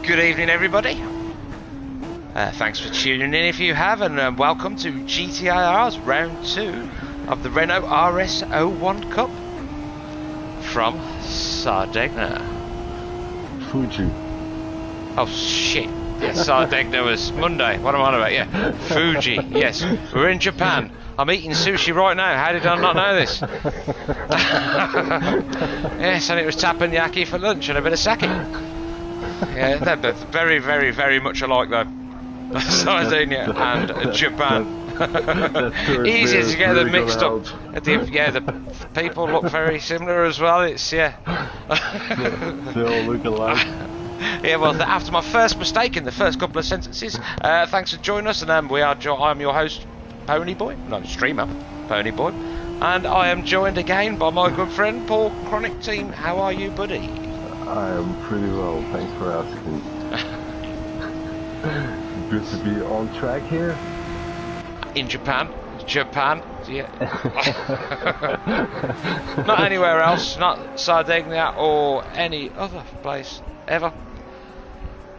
Good evening, everybody. Thanks for tuning in if you have, and welcome to GTRR's round 2 of the Renault RS01 Cup from Sardinia. Fuji. Oh shit! Yes, Sardinia was Monday. What am I on about? Yeah, Fuji. Yes, we're in Japan. I'm eating sushi right now. How did I not know this? Yes, and it was teppanyaki for lunch and a bit of sake. Yeah, they're very, very, very much alike though. Sardinia and Japan. Easier to get them mixed up. Yeah, the people look very similar as well. It's They all look alike. Yeah, well, after my first mistake in the first couple of sentences, thanks for joining us, and I'm your host, Ponyboy, no, streamer, Ponyboy, and I am joined again by my good friend, Paul Chronic Team. How are you, buddy? I am pretty well, thanks for asking. Good to be on track here. In Japan, yeah. Not anywhere else, not Sardinia or any other place ever.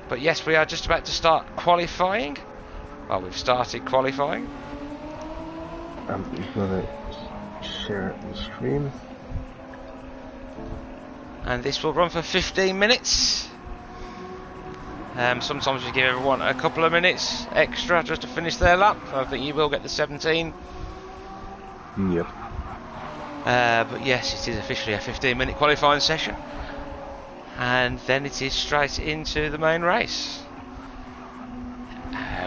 But yes, we are just about to start qualifying. Well, we've started qualifying. I'm gonna share the stream. And this will run for 15 minutes. Sometimes we give everyone a couple of minutes extra just to finish their lap. I think you will get the 17. Yep. But yes, it is officially a 15-minute qualifying session. And then it is straight into the main race.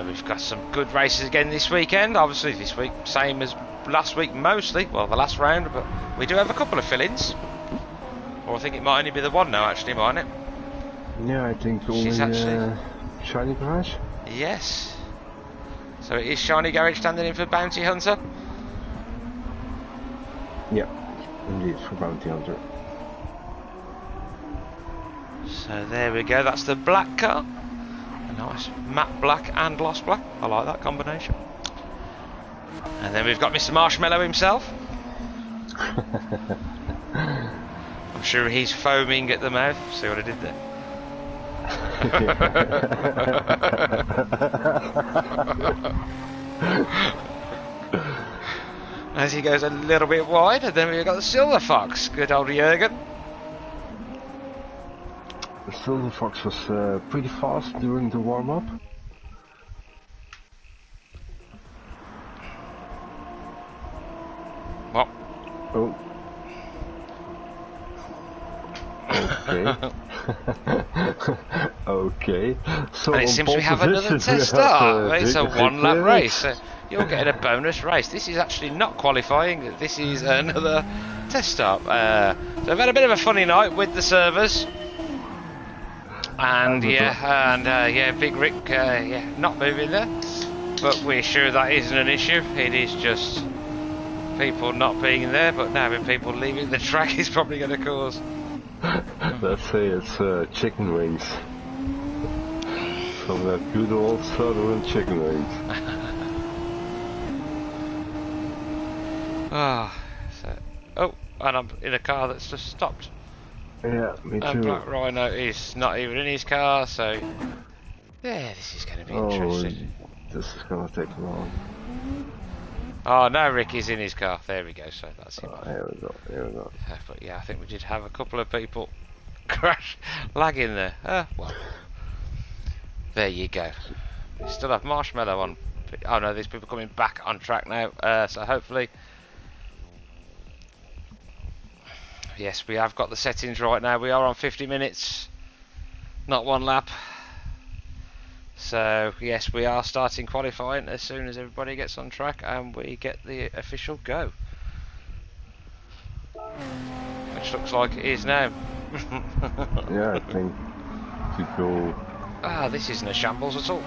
We've got some good races again this weekend. Obviously this week, same as last week mostly. Well, the last round, but we do have a couple of fill-ins. Or I think it might only be the one now, actually, mightn't it? Yeah, I think only Shiny Garage. Yes. So it is Shiny Garage standing in for Bounty Hunter. Yep, indeed, for Bounty Hunter. So there we go, that's the black car. A nice matte black and gloss black. I like that combination. And then we've got Mr. Marshmallow himself. I'm sure he's foaming at the mouth. See what I did there? As he goes a little bit wide, and then we've got the Silver Fox. Good old Jurgen. The Silver Fox was pretty fast during the warm-up. What? Oh. Okay. Okay. So and it seems we have another test start. It's a one-lap race. So you're getting a bonus race. This is actually not qualifying. This is another test start. So I've had a bit of a funny night with the servers. And yeah, Big Rick, yeah, not moving there. But we're sure that isn't an issue. It is just people not being there. But now with people leaving the track, is probably going to cause. Let's say it's chicken wings. From that good old Southern chicken wings. Oh, and I'm in a car that's just stopped. Yeah, me too. And Black Rhino is not even in his car, so yeah, this is going to be interesting. This is going to take long. Oh, now Rick is in his car. There we go. So that's him. Here we go. But yeah, I think we did have a couple of people crash, lag in there. Well, there you go. We still have Marshmallow on. Oh no, these people coming back on track now. So hopefully, yes, we have got the settings right now. We are on 50 minutes, not one lap. So yes, we are starting qualifying as soon as everybody gets on track and we get the official go, which looks like it is now. Yeah, I think to go. This isn't a shambles at all.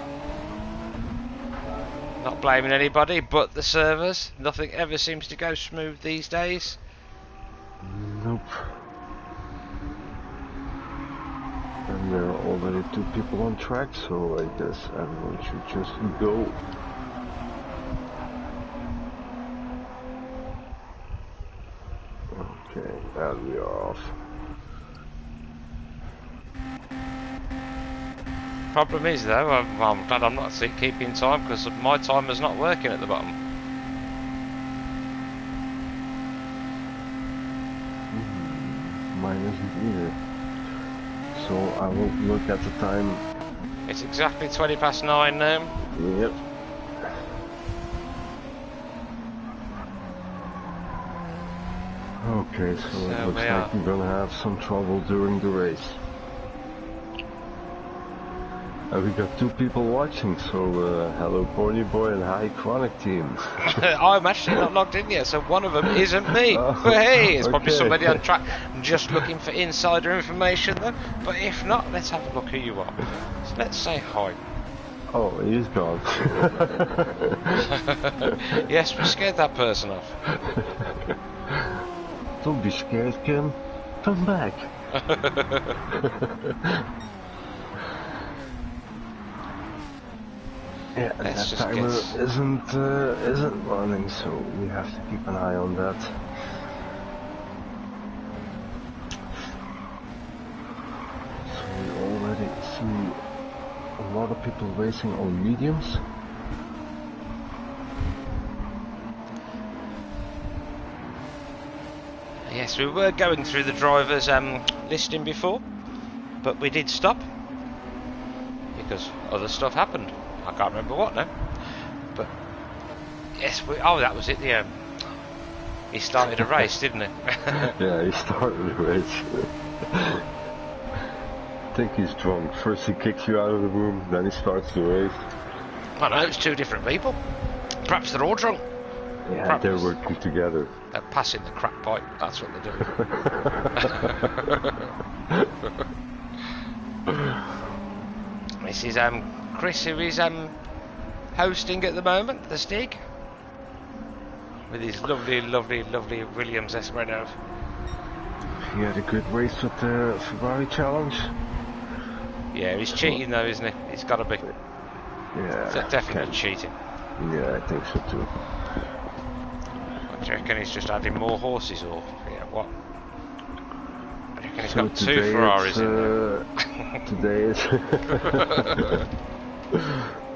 Not blaming anybody but the servers. Nothing ever seems to go smooth these days. Nope. And there are already 2 people on track, so I guess everyone should just go. Okay, and we are off. Problem is though, I'm glad I'm not keeping time because my timer's not working at the bottom. Mine isn't either. So I will look at the time. It's exactly 9:20 now. Yep. Okay, so it looks like we're gonna have some trouble during the race. We got 2 people watching, so hello Pony Boy and hi Chronic team. I'm actually not logged in yet, so one of them isn't me. Hey, it's probably somebody on track just looking for insider information though. But if not, let's have a look who you are. So let's say hi. Oh, he's gone. Yes, we scared that person off. Don't be scared, Kim. Come back. Yeah, and that timer isn't running, so we have to keep an eye on that. So we already see a lot of people racing on mediums. Yes, we were going through the drivers' listing before, but we did stop because other stuff happened. I can't remember what now, but yes, that was it. He started a race, didn't he? Yeah, he started a race. I think he's drunk. First he kicks you out of the room, then he starts the race. I know, it's 2 different people. Perhaps they're all drunk. Yeah, Perhaps they're working together. They're passing the crack pipe, that's what they're doing. This is Chris, who is hosting at the moment, the Stig, with his lovely Williams S Renault. He had a good race with the Ferrari Challenge. Yeah, he's cheating though, isn't he? He's got to be. Yeah, It's definitely cheating. Yeah, I think so too. Do you reckon he's just adding more horses, or what? I reckon he's got 2 Ferraris in there. Today is...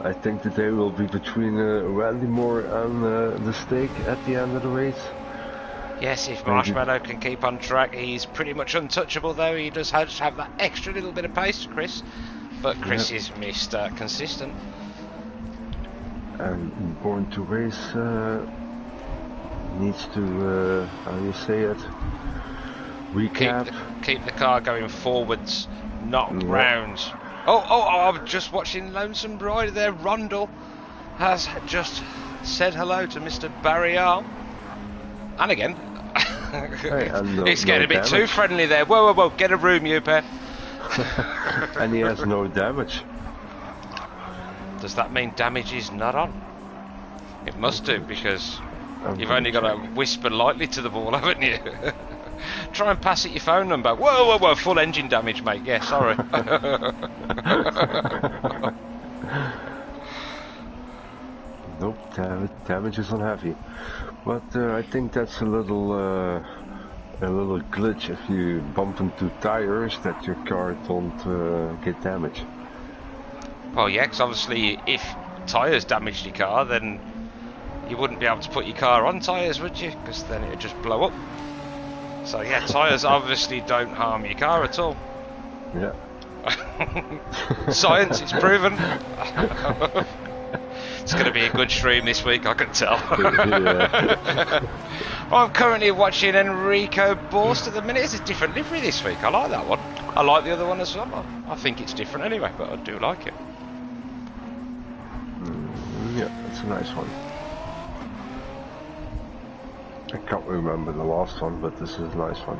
I think today will be between Randy Moore and the Steak at the end of the race. Yes, if Marshmallow can keep on track, he's pretty much untouchable though. He does have that extra little bit of pace to Chris, but Chris is Mr. Consistent. And Born to Race needs to, how do you say it, recap. Keep the car going forwards, not round. Oh, I'm just watching Lonesome Bride there. Rondell has just said hello to Mr. Barry R. And again. Hey, and he's getting a bit too friendly there. Whoa, get a room, you pair. And he has no damage. Does that mean damage is not on? It must do, because you've only got to whisper lightly to the ball, haven't you? Try and pass it your phone number. Whoa, full engine damage, mate. Yeah, sorry. Nope, damage is on heavy. But I think that's a little glitch if you bump into tires that your car don't get damaged. Well, yeah, because obviously if tyres damaged your car, then you wouldn't be able to put your car on tyres, would you? Because then it would just blow up. So yeah, tyres obviously don't harm your car at all. Yeah. Science, it's proven. It's going to be a good stream this week, I can tell. I'm currently watching Enrico Borst at the minute. It's a different livery this week. I like that one. I like the other one as well. I think it's different anyway, but I do like it. Yeah, that's a nice one. I can't remember the last one, but this is a nice one.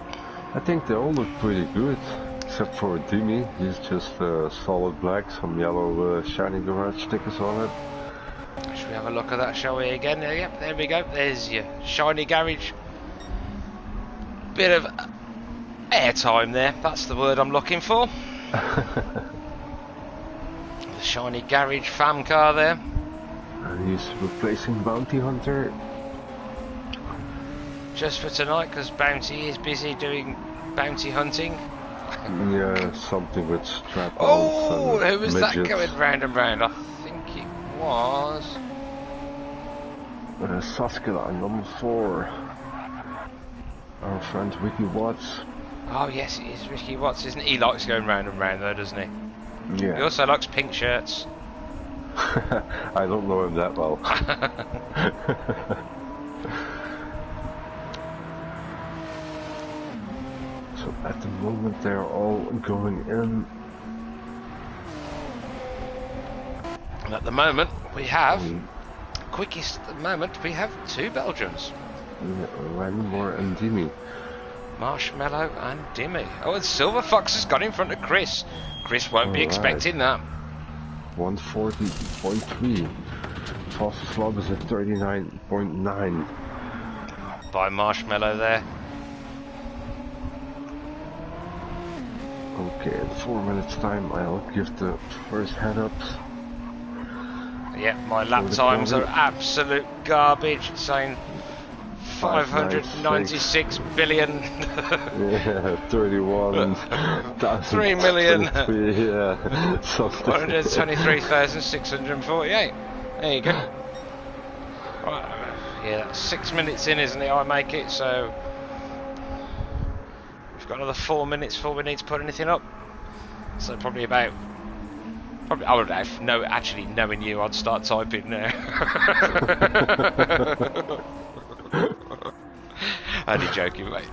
I think they all look pretty good, except for Dimi. He's just solid black, some yellow shiny garage stickers on it. Should we have a look at that, shall we, again? Yep, there we go. There's your shiny garage. Bit of airtime there. That's the word I'm looking for. The shiny garage fam car there. And he's replacing Bounty Hunter. Just for tonight, because Bounty is busy doing bounty hunting. Yeah, something with strap-ons. Oh, and who was midgets. that going round and round? I think it was... Saskela, number 4. Our friend Ricky Watts. Oh yes, it is Ricky Watts, isn't he? He likes going round and round though, doesn't he? Yeah. He also likes pink shirts. I don't know him that well. So at the moment they're all going in. And at the moment we have, quickest at the moment, we have 2 Belgians. Ranmore and Dimi. Marshmallow and Dimmy. Oh, and Silver Fox has got in front of Chris. Chris won't be expecting that. 140.3. Fastest lap is at 39.9. By Marshmallow there. Okay, in 4 minutes time I'll give the first head-ups. Yeah, my lap times are absolute garbage. It's saying 596 billion. Yeah, 31. 3 million. Yeah, 123,648. There you go. Right, yeah, that's 6 minutes in, isn't it? I make it, so we've got another 4 minutes before we need to put anything up. So probably I would have actually knowing you, I'd start typing now. Only joking, mate.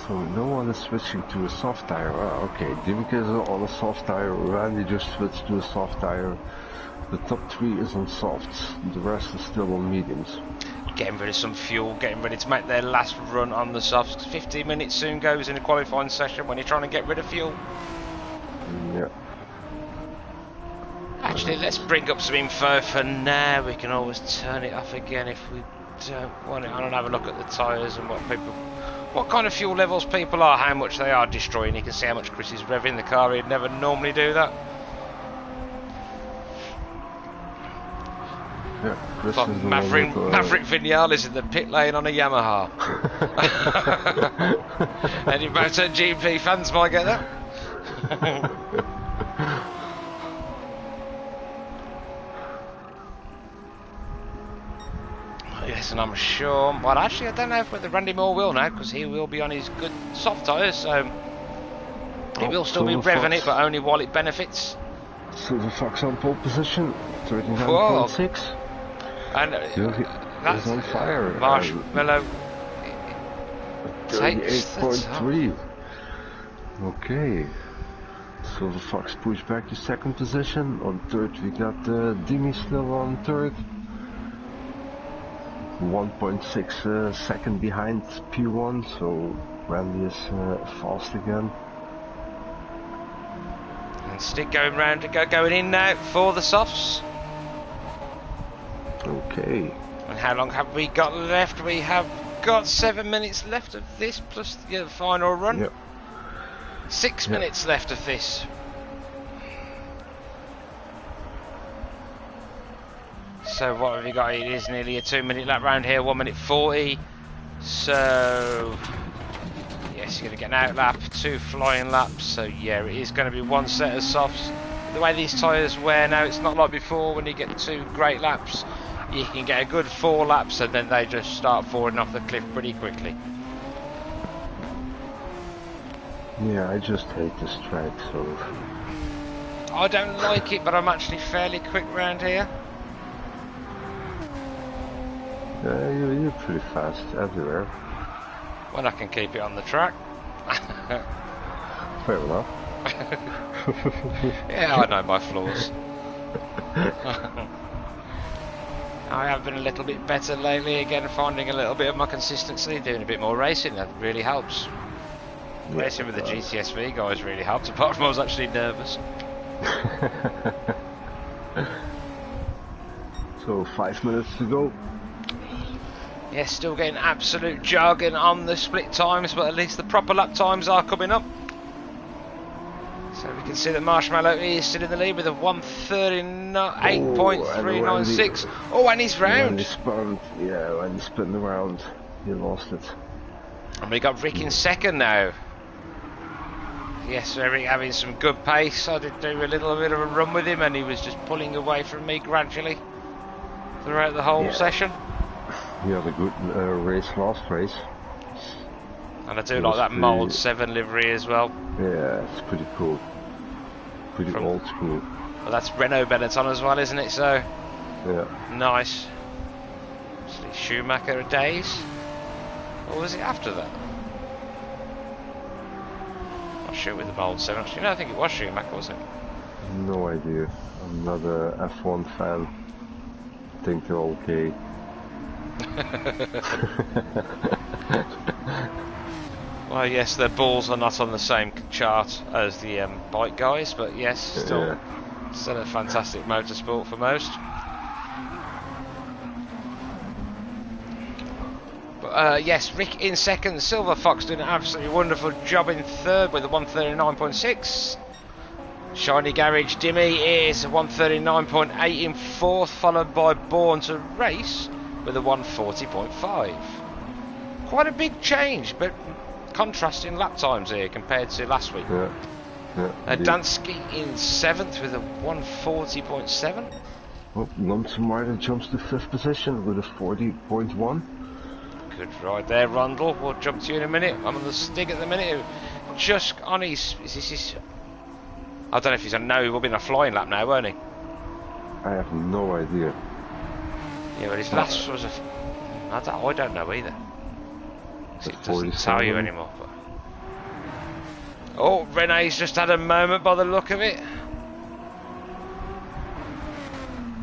So no one is switching to a soft tire. Okay, Dimka is on a soft tire, Randy just switched to a soft tire. The top 3 is on softs, the rest is still on mediums. Getting rid of some fuel, getting ready to make their last run on the softs. 15 minutes soon goes in a qualifying session when you're trying to get rid of fuel. Yeah. Actually, let's bring up some info for now. We can always turn it off again if we don't want it. I don't have a look at the tyres and what kind of fuel levels people are, how much they are destroying. You can see how much Chris is revving the car. He'd never normally do that. Yeah, Chris like is the Maverick Vinales in the pit lane on a Yamaha. Any MotoGP fans might get that. Yes, and I'm sure. Well, actually, I don't know whether Randy Moore will now, because he will be on his good soft tyres, so he will still be revving it, but only while it benefits. Silver Fox on pole position, 39.6. And that's on fire. Marshmallow 38.3. Okay. Silver Fox pushed back to 2nd position. On 3rd we got Dimi still on 3rd. 1.6 second behind P1, so Randy is fast again. And stick going round to going in now for the softs. Okay. And how long have we got left? We have got 7 minutes left of this, plus the final run. Yep. 6 minutes left of this. So what have we got? It is nearly a 2 minute lap round here, 1 minute 40. So yes, you're going to get an out lap, 2 flying laps. So yeah, it is going to be 1 set of softs. The way these tyres wear now, it's not like before when you get 2 great laps. You can get a good 4 laps and then they just start falling off the cliff pretty quickly. Yeah, I just hate this track, so... I don't like it, but I'm actually fairly quick round here. Yeah, you're pretty fast everywhere. When I can keep it on the track. Fair enough. Yeah, I know my flaws. I have been a little bit better lately, again finding a little bit of my consistency, doing a bit more racing, that really helps. Yeah, racing with the GTSV guys really helped, apart from I was actually nervous. So 5 minutes to go. Yeah, still getting absolute jargon on the split times, but at least the proper lap times are coming up. So we can see that Marshmallow is still in the lead with a 1:38.396. Oh, and he's round. When he spun, yeah, when he spun around, he lost it. And we got Rick in second now. Yes, Rick having some good pace. I did do a little bit of a run with him, and he was just pulling away from me gradually throughout the whole session. He had a good race last race. And I do like that Mold 7 livery as well. Yeah, it's pretty cool. Pretty old school. Well, that's Renault Benetton as well, isn't it? So, yeah. Nice. Schumacher days? Or was it after that? Not sure with the Mold 7. Actually, no, I think it was Schumacher, wasn't it? No idea. I'm not a F1 fan. I think they're okay. Well, yes, their balls are not on the same chart as the bike guys, but yes, still a fantastic motorsport for most. But yes, Rick in second, Silver Fox doing an absolutely wonderful job in third with a 1:39.6. Shiny Garage Dimmy is 1:39.8 in fourth, followed by Born to Race with a 1:40.5. Quite a big change, but contrasting lap times here compared to last week. Dansky in seventh with a 1:40.7. Well, Lumsden Rider jumps to fifth position with a 40.1. Good ride there, Rundle. We'll jump to you in a minute. I'm on the stick at the minute. Just on his. Is this his? I don't know if he's on. No, he will be in a flying lap now, won't he? I have no idea. Yeah, but his last was a. I don't know either. It doesn't tell you anymore. But... Oh, Renee's just had a moment by the look of it.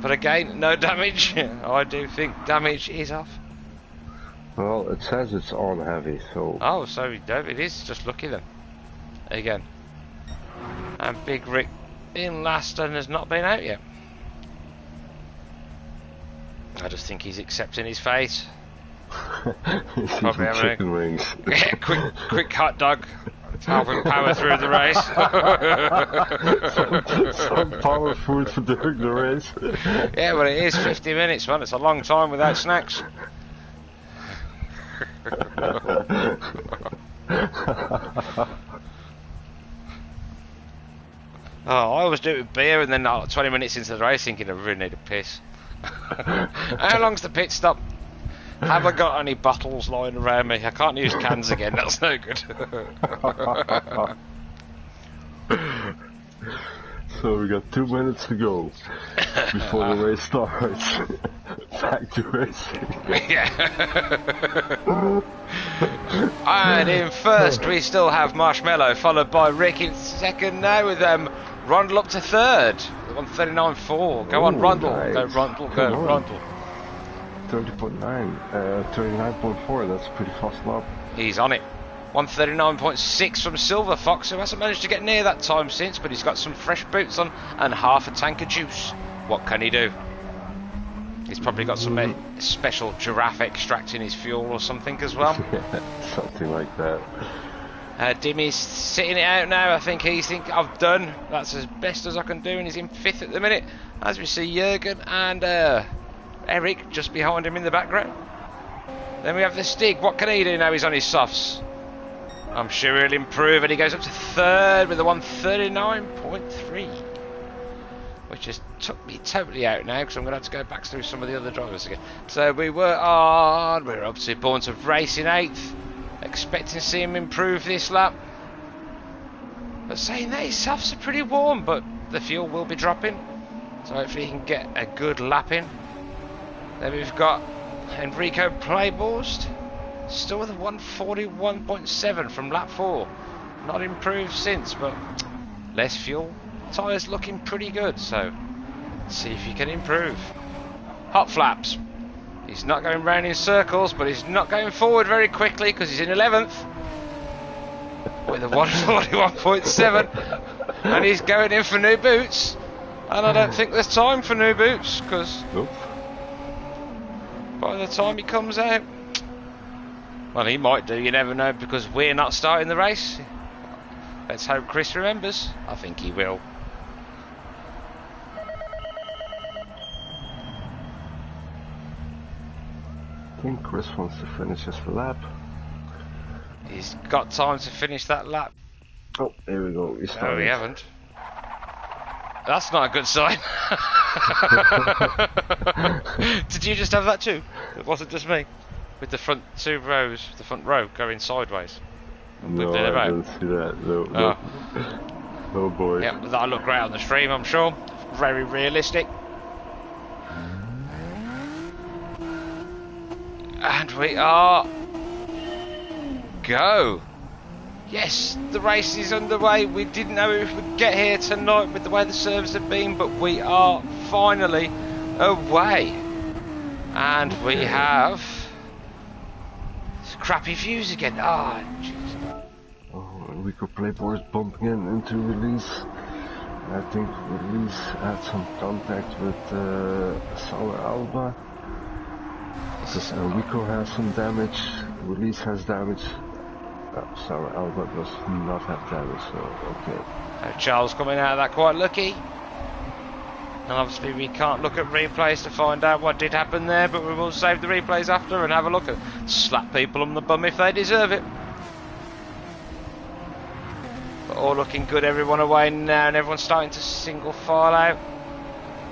But again, no damage. I do think damage is off. Well, it says it's on heavy, so... Oh, so it is just lucky then. Again. And Big Rick in last and has not been out yet. I just think he's accepting his fate. Probably having chicken wings. Yeah, quick hot dog. Help him power through the race. some power food for during the race. Yeah, well it is 50 minutes, man. It's a long time without snacks. I always do it with beer, and then 20 minutes into the race thinking I really need a piss. How long's the pit stop? Have I got any bottles lying around me? I can't use cans again, that's no good. So we got 2 minutes to go before the race starts. Back to racing. Yeah. And in first we still have Marshmallow, followed by Rick in second now with Rundle up to third. 1:39.4. Go on, Rundle. Nice. Go Rundle, go Rundle. 39.4, that's a pretty fast lap. He's on it. 1:39.6 from Silver Fox, who hasn't managed to get near that time since, but he's got some fresh boots on and half a tank of juice. What can he do? He's probably got some special giraffe extract in his fuel or something as well. Yeah, something like that. Dimmy's sitting it out now. I think he's I've done. That's as best as I can do, and he's in fifth at the minute. As we see Jürgen and Eric just behind him in the background. Then we have the Stig. What can he do now he's on his softs? I'm sure he'll improve, and he goes up to third with a 1:39.3, which has took me totally out now because I'm going to have to go back through some of the other drivers again. So we're up to Born to Race in 8th, expecting to see him improve this lap. But saying that, his softs are pretty warm, but the fuel will be dropping, so hopefully he can get a good lap in. Then we've got Enrico Playborst, still with a 1:41.7 from lap 4. Not improved since, but less fuel. Tyres looking pretty good, so let's see if he can improve. Hot flaps. He's not going round in circles, but he's not going forward very quickly because he's in 11th with a 1:41.7, and he's going in for new boots. And I don't think there's time for new boots because by the time he comes out, well, he might do, you never know, because we're not starting the race. Let's hope Chris remembers. I think he will. I think Chris wants to finish his lap. He's got time to finish that lap. Oh, here we go. No, we haven't. That's not a good sign. Did you just have that too? It wasn't just me. With the front two rows, the front row going sideways. No, I didn't see that. No, oh. Oh boy. Yeah, that'll look great on the stream, I'm sure. Very realistic. And we are... Go! Yes, the race is underway. We didn't know if we'd get here tonight with the way the servers have been, but we are finally away. And we have... crappy views again. Ah, jeez. Oh, Rico Playboy is bumping into Release. I think Release had some contact with Sour Alba. Because Rico has some damage, Release has damage. Sour Alba does not have damage, so okay. So Charles coming out of that quite lucky. And obviously we can't look at replays to find out what did happen there, but we will save the replays after and have a look and slap people on the bum if they deserve it. But all looking good, everyone away now, and everyone's starting to single file out.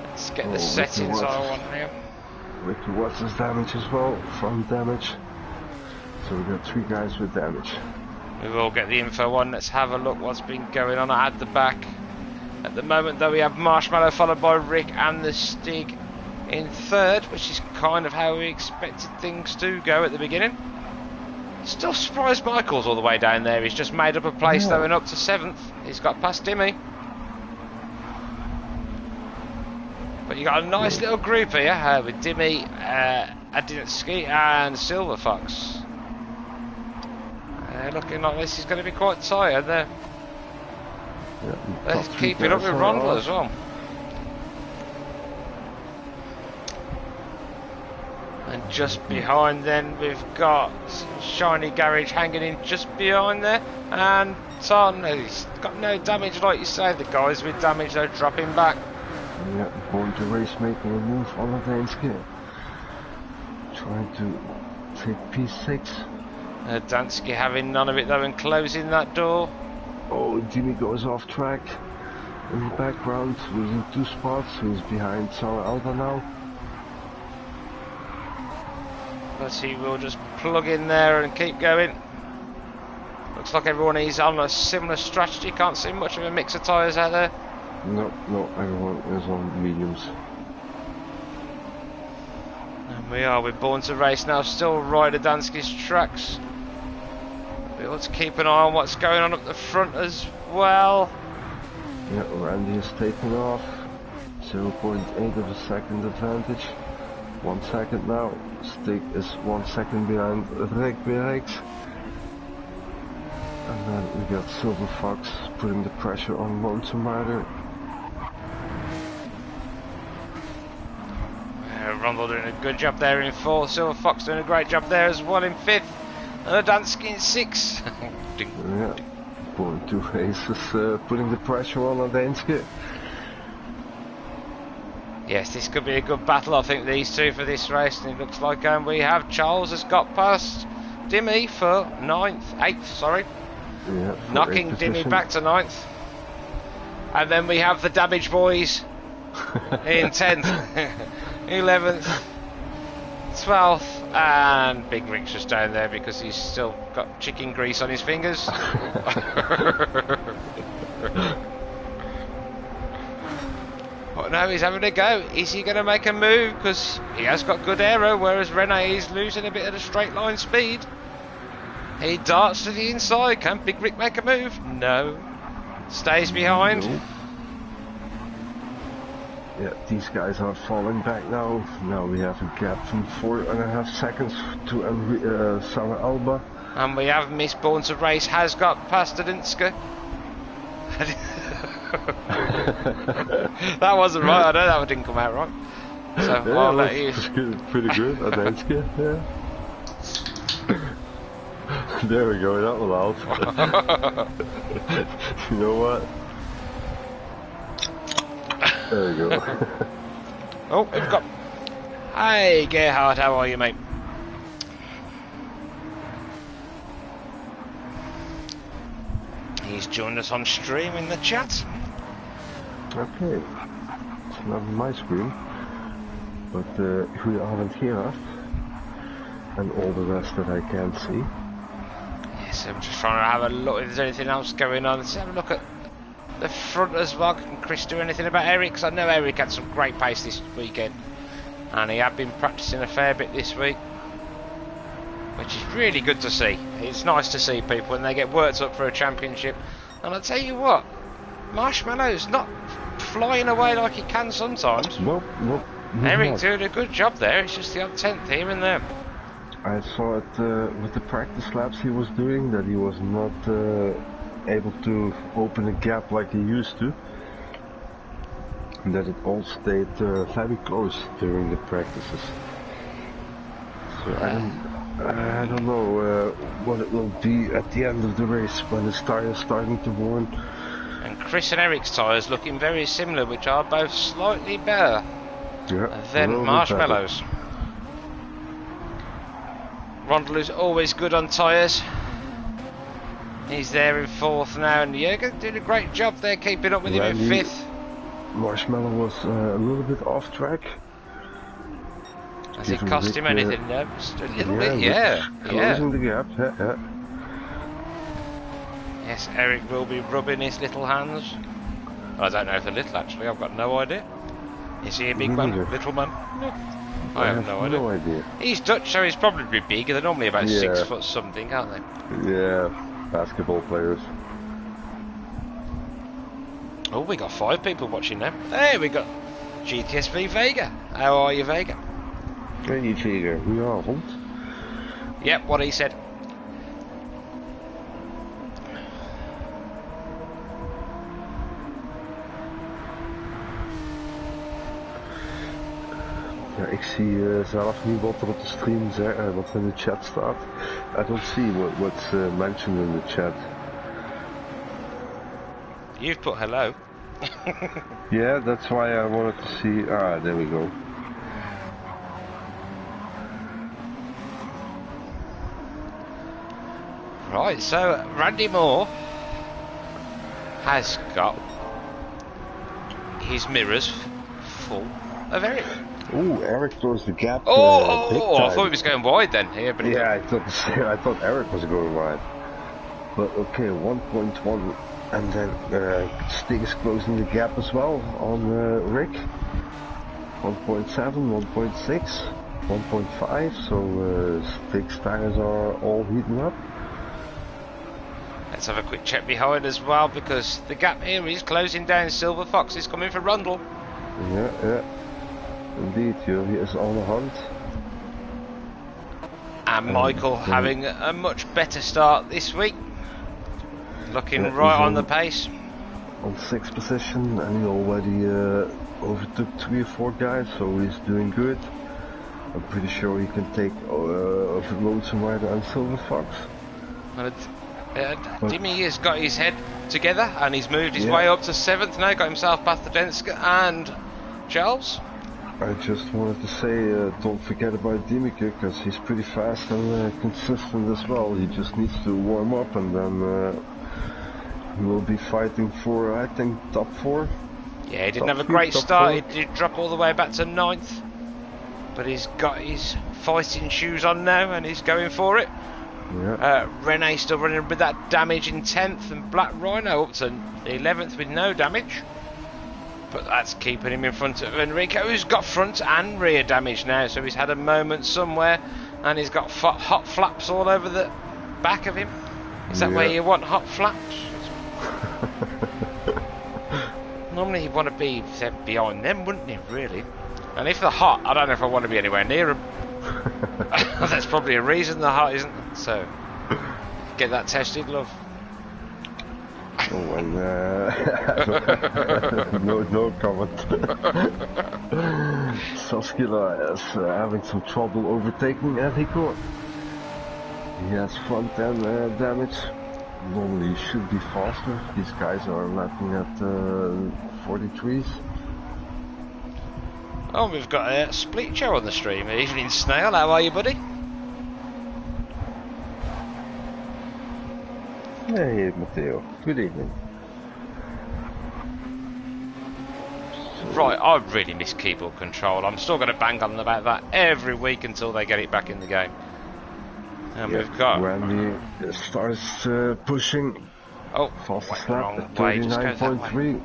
Let's get the settings I want now. Ricky Watts has damage as well, front damage. So we got 3 guys with damage. We will get the info on, let's have a look what's been going on at the back. At the moment though we have Marshmallow followed by Rick and the Stig in third, which is kind of how we expected things to go at the beginning. Still surprised Michael's all the way down there, he's just made up a place though and up to 7th. He's got past Dimmy. But you got a nice little group here with Dimmy, Adinski and Silver Fox. Looking like this is going to be quite tired there. Yeah, let's keep it up with Rondel as well. And just behind then we've got Shiny Garage hanging in just behind there. And Ton, he's got no damage like you say. The guys with damage they're dropping back. Yeah, Born to Race making a move on the Dansky. Trying to take P6. Dansky having none of it though and closing that door. Oh, Jimmy goes off track in the background, losing 2 spots. He's behind Sour Alba now. But he will just plug in there and keep going. Looks like everyone is on a similar strategy. Can't see much of a mix of tyres out there. No, everyone is on mediums. And we are with Born to Race now, still Ryder Dansky's tracks. We ought to keep an eye on what's going on up the front as well. Yeah, Randy is taking off. 0.8 of a second advantage. 1 second now. Stig is 1 second behind Rick Bereks. And then we got Silver Fox putting the pressure on Lonesome Rider. Rundle doing a good job there in 4th. Silver Fox doing a great job there as well in 5th. And Dansky in 6th. Yeah, Born to Race is putting the pressure on Dansky. Yes, this could be a good battle, I think, these two for this race. And it looks like we have Charles has got past Dimmy for 8th, sorry. Yeah, knocking Dimmy back to 9th. And then we have the Damage Boys in 10th, 11th, 12th, and Big Rick's just down there because he's still got chicken grease on his fingers. But no, he's having a go. Is he going to make a move? Because he has got good aero, whereas Renault is losing a bit of the straight line speed. He darts to the inside. Can Big Rick make a move? No. Stays behind. No. Yeah, these guys are falling back now. Now we have a gap from 4.5 seconds to Sour Alba. And we have Miss Born to Race has got past Adinska. That wasn't right. I know that one didn't come out right. So yeah, I'll let you. Pretty good, Adinska. Yeah. There we go, that was out. You know what? There we go. Oh, we've got... Hey, Gerhard, how are you, mate? He's joined us on stream in the chat. Okay. It's not my screen. But goedenavond Gerard. And all the rest that I can't see. Yes, I'm just trying to have a look if there's anything else going on. Let's have a look at the front as well. Can Chris do anything about Eric? Because I know Eric had some great pace this weekend. And he had been practicing a fair bit this week. Which is really good to see. It's nice to see people when they get worked up for a championship. And I'll tell you what, Marshmallow's not flying away like he can sometimes. Nope. Eric's doing a good job there. It's just the odd 10th here and there. I saw it with the practice laps he was doing, that he was not able to open a gap like he used to. And that it all stayed very close during the practices. So I don't know what it will be at the end of the race when his tyres starting to warn. And Chris and Eric's tyres looking very similar, which are both slightly better than Marshmallow's. Rondel is always good on tyres. He's there in 4th now, and Jürgen doing a great job there, keeping up with him in 5th. Marshmallow was a little bit off track. Has it cost him anything? No, just a little bit, Closing the gap, yeah. Yes, Eric will be rubbing his little hands. I don't know if they're little, actually. I've got no idea. Is he a big man? Little man? No. I have no idea. He's Dutch, so he's probably big. They're normally about 6 foot something, aren't they? Yeah, basketball players. Oh, we got 5 people watching now. Hey, we got GTSV Vega. How are you, Vega? Hey, Vega. Goedenavond. Yep, what he said. Ja, ik zie zelf niet wat er op de stream wat in de chat staat. I don't see what's mentioned in the chat. You've put hello. Yeah, that's why I wanted to see. Ah, there we go. Right, so Randy Moore has got his mirrors full of Eric. Oh, Eric throws the gap. Big time. I thought he was going wide then. Here, but yeah, I thought Eric was going wide. But okay, 1.1, and then Stig is closing the gap as well on Rick. 1.7, 1.6, 1.5. So Stig's tires are all heating up. Let's have a quick check behind as well, because the gap here is closing down. Silver Fox is coming for Rundle. Yeah. Indeed, he is on the hunt. And Michael having a much better start this week. Looking right on the pace. On 6th position, and he already overtook 3 or 4 guys, so he's doing good. I'm pretty sure he can take loads of rider and Silver Fox. Dimmy has got his head together and he's moved his way up to 7th now, got himself past the Denska and Charles. I just wanted to say, don't forget about Dimmy, because he's pretty fast and consistent as well. He just needs to warm up, and then he will be fighting for, I think, top 4. Yeah, he didn't have a great start. He did drop all the way back to 9th, but he's got his fighting shoes on now and he's going for it. Yeah. Renault still running with that damage in 10th, and Black Rhino up to 11th with no damage. But that's keeping him in front of Enrico, who's got front and rear damage now. So he's had a moment somewhere, and he's got hot flaps all over the back of him. Is that where you want hot flaps? Normally you'd want to be behind them, wouldn't you, really? And if they're hot, I don't know if I want to be anywhere near them. That's probably a reason they're hot, isn't it? So, get that tested, love. Oh, and no comment. Saskila is having some trouble overtaking Enrico. He has front end damage. Normally he should be faster. These guys are lapping at 43s. Oh, we've got a Split Joe on the stream. Evening Snail, how are you, buddy? Hey Matteo, good evening. Right, I really miss keyboard control. I'm still going to bang on about that every week until they get it back in the game. And we've got... Randy starts pushing. Oh, fastest wrong lap at way, just go that way. 39.3.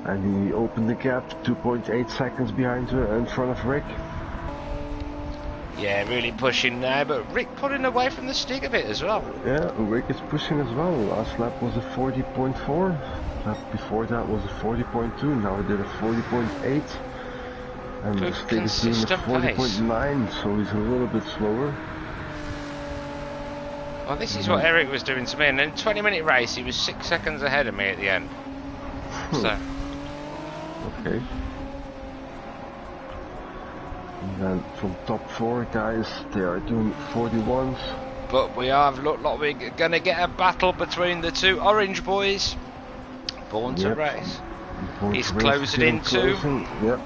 And he opened the gap 2.8 seconds behind in front of Rick. Yeah, really pushing now, but Rick pulling away from the stick a bit as well. Yeah, Rick is pushing as well. Last lap was a 40.4. Lap before that was a 40.2. Now he did a 40.8. And the stick is doing a 40.9, so he's a little bit slower. Well, this is what Eric was doing to me, and in a 20-minute race, he was 6 seconds ahead of me at the end. So. Okay. And then from top 4 guys, they are doing 41s. But we have looked like we're going to get a battle between the two orange boys. Born to race. He's closing in too. Yep.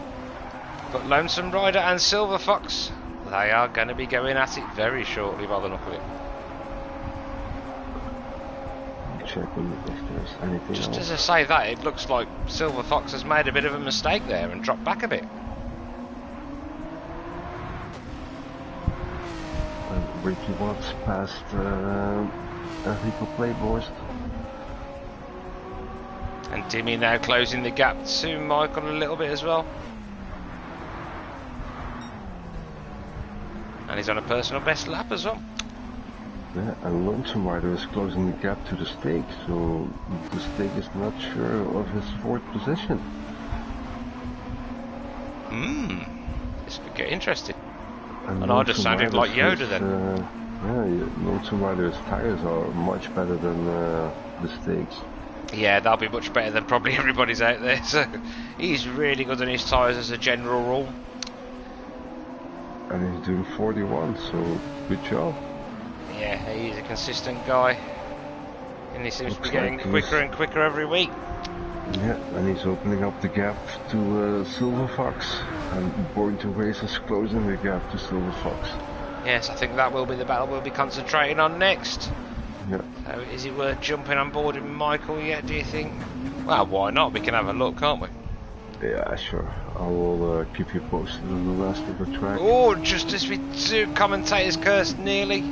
But Lonesome Rider and Silver Fox, they are going to be going at it very shortly by the look of it. Checking if there's anything Just else. as I say that, it looks like Silver Fox has made a bit of a mistake there and dropped back a bit. And Ricky Watts past Enrico Playborst. And Timmy now closing the gap to Michael a little bit as well. And he's on a personal best lap as well. Yeah, and Lonesome Rider is closing the gap to the stake, so the stake is not sure of his fourth position. This could get interesting. And I just sounded like Yoda then. Yeah, Lonesome Rider's tires are much better than the stakes. Yeah, they'll be much better than probably everybody's out there. So he's really good on his tyres as a general rule. And he's doing 41, so good job. Yeah, he's a consistent guy. And he seems to be getting quicker and quicker every week. Yeah, and he's opening up the gap to Silver Fox. And Born to Race is closing the gap to Silver Fox. Yes, I think that will be the battle we'll be concentrating on next. Yeah. So is it worth jumping on board with Michael yet, do you think? Well, why not? We can have a look, can't we? Yeah, sure. I will keep you posted on the rest of the track. Oh, just as we do, commentators cursed nearly.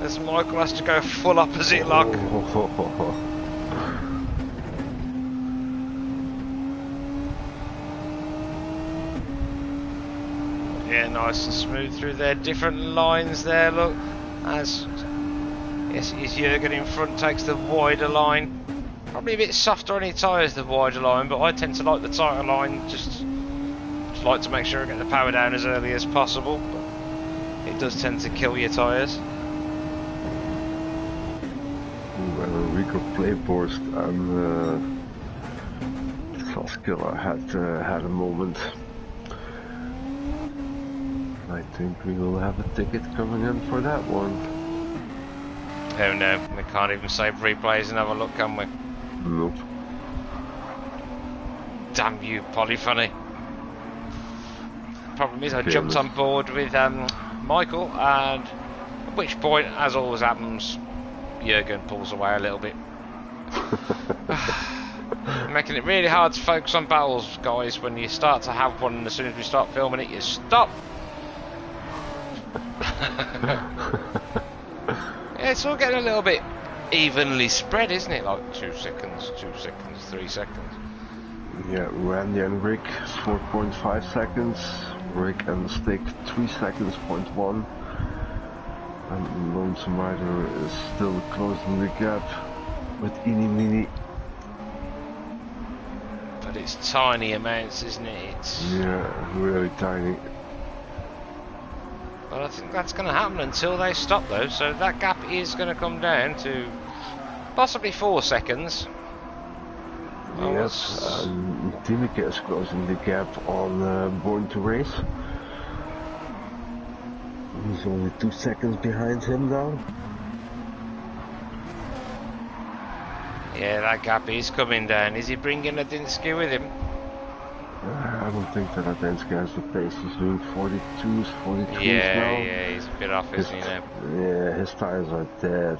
As Michael has to go full opposite lock. Yeah, nice and smooth through their different lines there, look. As yes, it is Jürgen in front, takes the wider line. Probably a bit softer on his tyres, the wider line, but I tend to like the tighter line, just like to make sure I get the power down as early as possible. But it does tend to kill your tyres. Well, Enrico Playborst and Saskilla had a moment. I think we will have a ticket coming in for that one. Oh no, we can't even save replays and have a look, can we? Nope. Damn you, Polyphony. Problem is I jumped on board with Michael, and at which point, as always happens, Jürgen pulls away a little bit. Making it really hard to focus on battles, guys, when you start to have one, and as soon as we start filming it, you stop. Yeah, it's all getting a little bit evenly spread, isn't it? Like 2 seconds, 2 seconds, 3 seconds. Yeah, Randy and Rick 4.5 seconds. Rick and Stick 3 seconds, 0.1. And Lonesome Rider is still closing the gap with Eeny Meeny. But it's tiny amounts, isn't it? It's... Yeah, really tiny. But I think that's going to happen until they stop, though. So that gap is going to come down to possibly 4 seconds. Yes, Timika is closing the gap on Born to Race. He's only 2 seconds behind him now. Yeah, that gap is coming down. Is he bringing Adinsky with him? I don't think that Adensky has the pace. He's doing 42s, 43s now. Yeah, he's a bit off, isn't he now? Yeah, his tires are dead.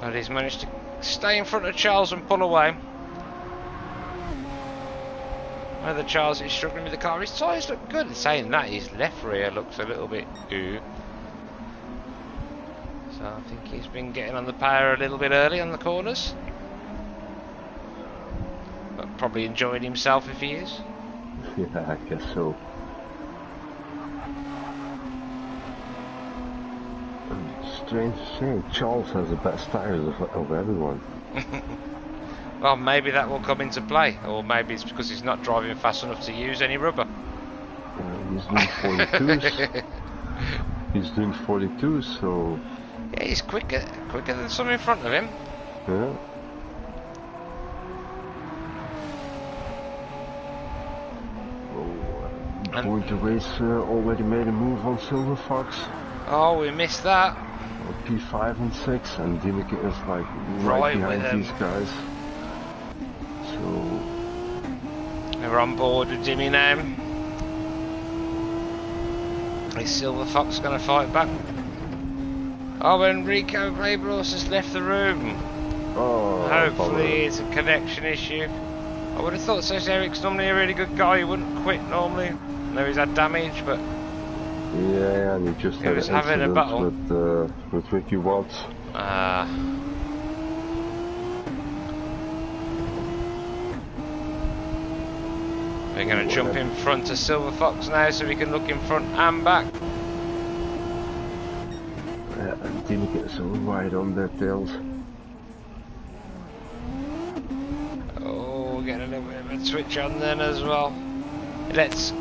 But he's managed to stay in front of Charles and pull away. Whether Charles is struggling with the car, his tyres look good. In saying that, his left rear looks a little bit ooh. So I think he's been getting on the power a little bit early on the corners. But probably enjoying himself if he is. Yeah, I guess so. Strange to say, Charles has the best tires of everyone. Well, maybe that will come into play, or maybe it's because he's not driving fast enough to use any rubber. He's doing 42s. He's doing 42s, so... Yeah, he's quicker than some in front of him. Yeah. Going to race already made a move on Silver Fox. Oh, we missed that. P5 and 6, and Dimmick is like right behind these guys. So we're on board with Jimmy now. Is Silver Fox going to fight back? Oh, Enrico Brebros has left the room. Oh, hopefully it's a connection issue. I would have thought so. Eric's normally a really good guy. He wouldn't quit normally. I know he's had damage, but yeah, and he just had was having a battle with Ricky Watts. We're going to jump in front of Silver Fox now, so we can look in front and back. Yeah, and Timmy gets so wide on their tails. Oh, getting a little bit of a switch on then as well. Let's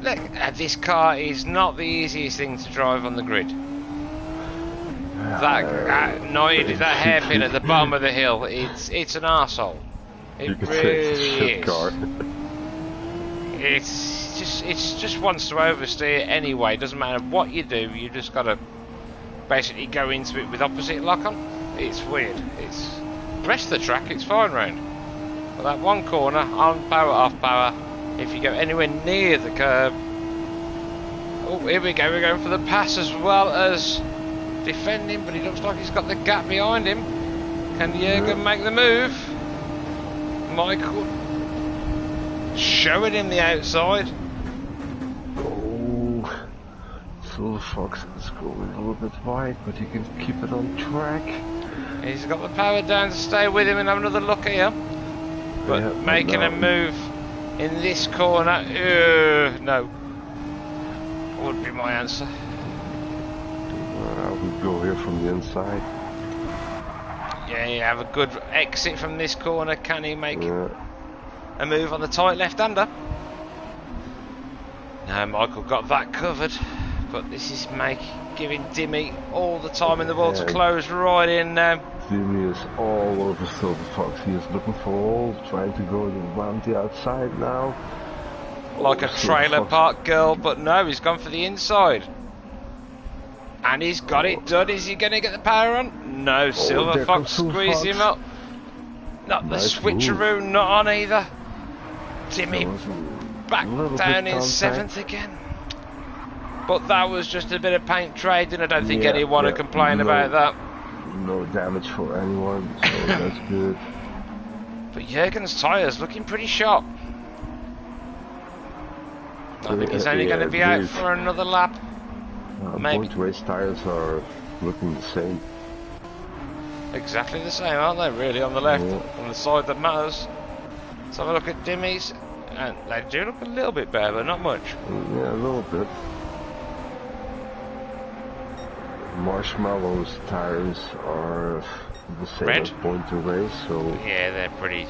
look. This car is not the easiest thing to drive on the grid. That hairpin at the bottom of the hill, it's an arsehole. It really is. It's just wants to oversteer anyway. Doesn't matter what you do, you just gotta basically go into it with opposite lock on. It's weird. It's the rest of the track, it's fine round. But that one corner, on power, off power. If you go anywhere near the curb, oh, here we go. We're going for the pass as well as defending, but he looks like he's got the gap behind him. Can Jürgen make the move? Michael showing him the outside. Oh, Silver Fox is going a little bit wide, but he can keep it on track. He's got the power down to stay with him and have another look here. But yeah, making a move in this corner, no, would be my answer. I would go here from the inside. Yeah, you have a good exit from this corner. Can he make a move on the tight left-hander? No, Michael got that covered. But this is giving Dimmy all the time in the world to close right in now. Dimmy is all over Silver Fox. He is looking for all, trying to go around the outside now. Like a trailer park girl, but no, he's gone for the inside. And he's got it done. Is he going to get the power on? No, Silver Fox squeezed him up. Not the switcheroo, not on either. Dimmy back down in 7th again. But that was just a bit of paint trading. I don't think anyone would complain about that. No damage for anyone, so that's good. But Jürgen's tyres looking pretty sharp. I think he's only going to be out for another lap. Maybe. Both race tyres are looking the same. Exactly the same, aren't they? Really, on the left, on the side that matters. Let's have a look at Dimmy's, and they do look a little bit better, but not much. Yeah, a little bit. Marshmallow's tyres are the same as Point to Race, so yeah, they're pretty.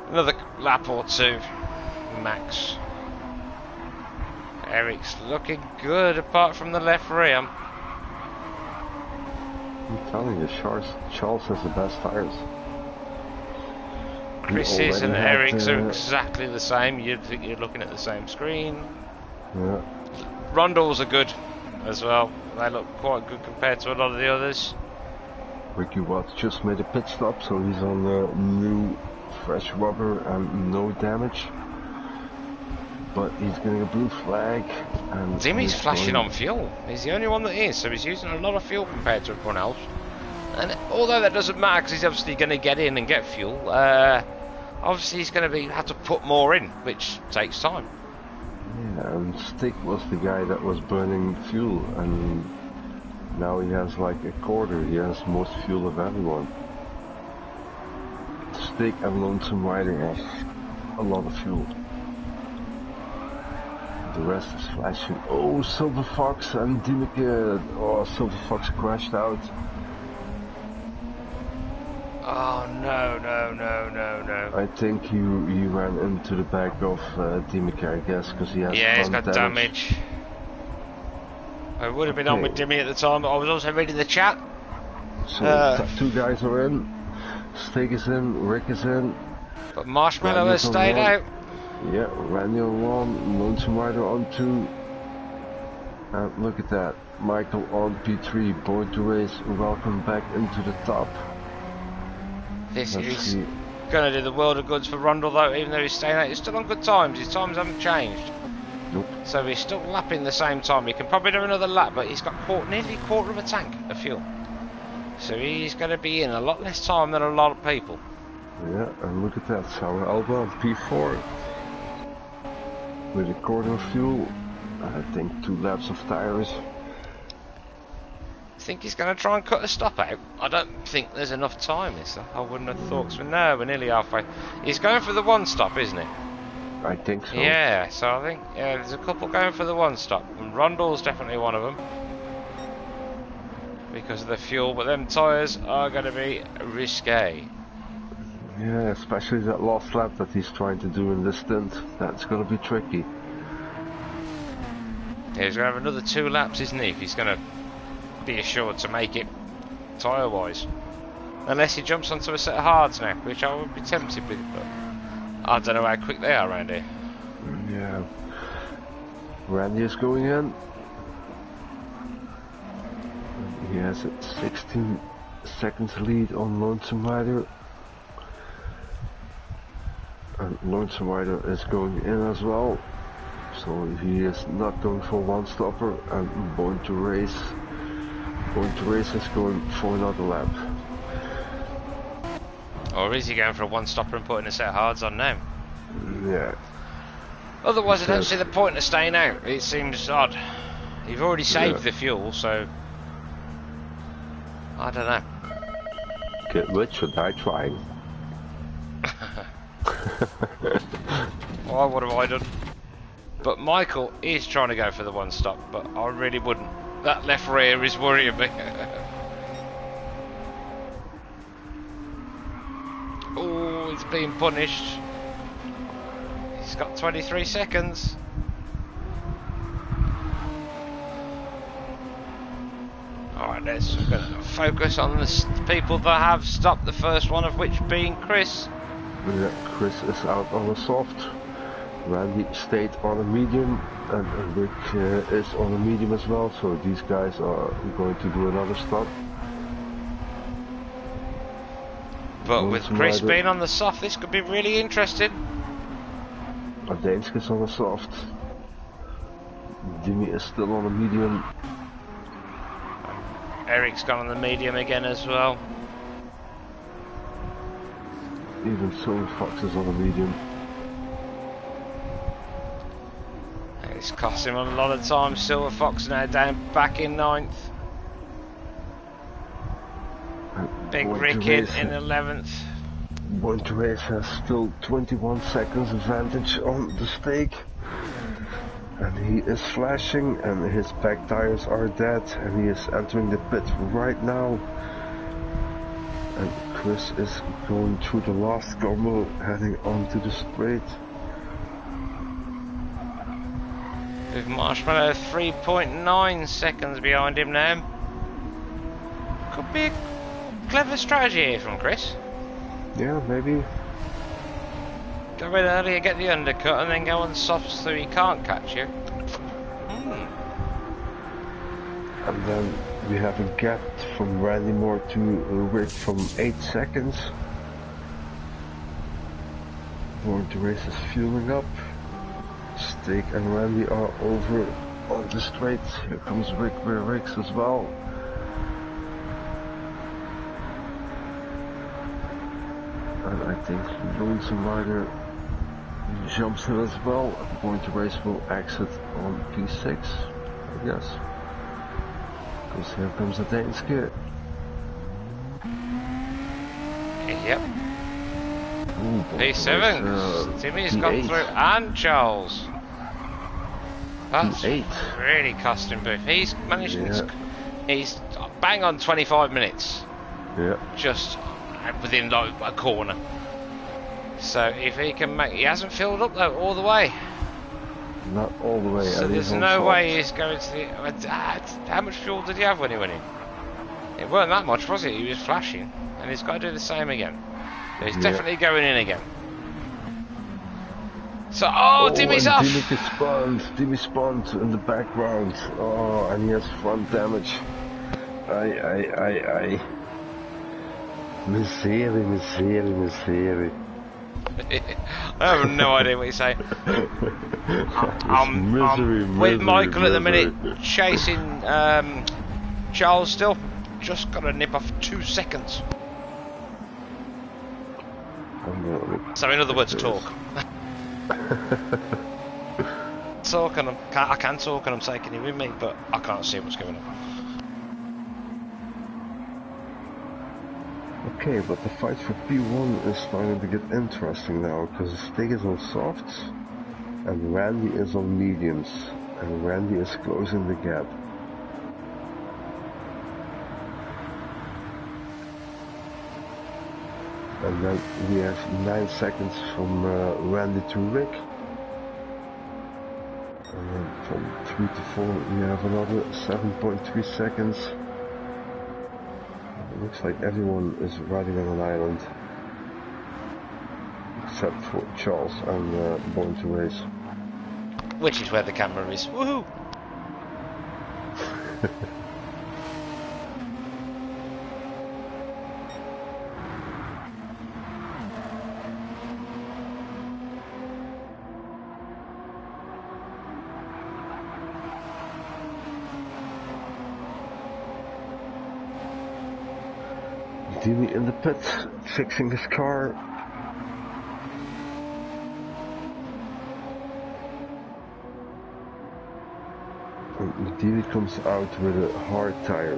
Another lap or two, max. Eric's looking good, apart from the left rear. I'm telling you, Charles has the best tyres. Chris's and Eric's are exactly the same. You'd think you're looking at the same screen. Yeah. Rundles are good as well. They look quite good compared to a lot of the others. Ricky Watts just made a pit stop, so he's on the new fresh rubber and no damage. But he's getting a blue flag. And Jimmy's flashing on fuel. He's the only one that is, so he's using a lot of fuel compared to everyone else. And although that doesn't matter, because he's obviously going to get in and get fuel, obviously he's going to have to put more in, which takes time. Yeah, and Stick was the guy that was burning fuel, and now he has like a quarter. He has most fuel of everyone. Stick and Lonesome Rider have a lot of fuel. The rest is flashing. Oh, Silver Fox and Dimeke. Oh, Silver Fox crashed out. Oh no. I think he ran into the back of Dimeke, I guess, because he has he's got damage. I would have been on with Dimmy at the time, but I was also reading the chat. So 2 guys are in. Steak is in, Rick is in. But Marshmallow has stayed out. Yeah, Randy on 1, Lonesome Rider on 2. And look at that, Michael on P3, Born to Race, welcome back into the top. This is going to do the world of goods for Rundle though, even though he's staying out. He's still on good times, his times haven't changed. Nope. So he's still lapping the same time. He can probably do another lap, but he's got nearly a quarter of a tank of fuel. So he's going to be in a lot less time than a lot of people. Yeah, and look at that, Sour Alba on P4. With a quarter of fuel, I think 2 laps of tires. I think he's going to try and cut a stop out. I don't think there's enough time. I wouldn't have thought so. No, we're nearly halfway. He's going for the 1 stop, isn't he? I think so. Yeah, so I think there's a couple going for the 1 stop. And Rundle's definitely one of them. Because of the fuel, but them tyres are going to be risque. Yeah, especially that last lap that he's trying to do in this stint. That's going to be tricky. Yeah, he's going to have another 2 laps, isn't he? If he's going to be assured to make it tyre-wise. Unless he jumps onto a set of hards now, which I would be tempted with, but I don't know how quick they are around here. Yeah. Randy is going in. He has a 16 seconds lead on Lonesome Rider. And Lonesome Rider is going in as well. So he is not going for 1 stopper, and Born to Race is going for another lap. Or is he going for a 1 stopper and putting a set of hards on now? Yeah. Otherwise I don't see the point of staying out. It seems odd. You've already saved the fuel, so I don't know. Get rich or die trying. Well, what have I done? But Michael is trying to go for the 1 stop, but I really wouldn't. That left rear is worrying me. Oh, he's being punished. He's got 23 seconds. Alright, let's focus on the people that have stopped, the first one of which being Chris. Yeah, Chris is out on a soft. Randy stayed on a medium, and Rick is on a medium as well, so these guys are going to do another stop. But with Chris being on the soft, this could be really interesting. Dansk is on a soft. Jimmy is still on a medium. Eric's gone on the medium again as well. Even Silver Fox is on a medium. It's cost him a lot of time. Silver Fox now down back in 9th. Big Rick in 11th. Born to Race has still 21 seconds advantage on the stake. And he is flashing, and his back tires are dead, and he is entering the pit right now. And Chris is going through the last combo, heading onto the straight. With Marshmallow 3.9 seconds behind him now. Could be a clever strategy here from Chris. Yeah, maybe. Go in earlier, get the undercut, and then go on soft so he can't catch you. And then we have a gap from Randy Moore to Rick from 8 seconds. Born to Race is fueling up. Steak and Randy are over on the straight. Here comes Rick with Ricks as well. And I think Lonesome Rider jumps in as well. Born to Race will exit on P6, I guess. Because here comes the Daneske. Yep. P7. Timmy's gone through, and Charles. That's really cost him both. He's managed. He's bang on 25 minutes. Yeah. Just within like a corner. So if he can make, he hasn't filled up though all the way. Not all the way. So there's no way he's going to the. How much fuel did he have when he went in? It weren't that much, was it? He was flashing, and he's got to do the same again. He's definitely going in again. So, Timmy's off! Timmy spawned in the background. Oh, and he has front damage. Aye. Miserie. I have no idea what you're saying. I'm with Michael at the minute, chasing Charles still. Just got a nip off 2 seconds. So in other words, talk. I can talk and I'm taking you with me, but I can't see what's going on. Okay, but the fight for P1 is starting to get interesting now, because Stig is on softs and Randy is on mediums, and Randy is closing the gap. And then we have 9 seconds from Randy to Rick. And then from 3 to 4 we have another 7.3 seconds. It looks like everyone is riding on an island. Except for Charles and Born to Race. Which is where the camera is. Woohoo! Dini in the pit, fixing his car. And Dini comes out with a hard tire.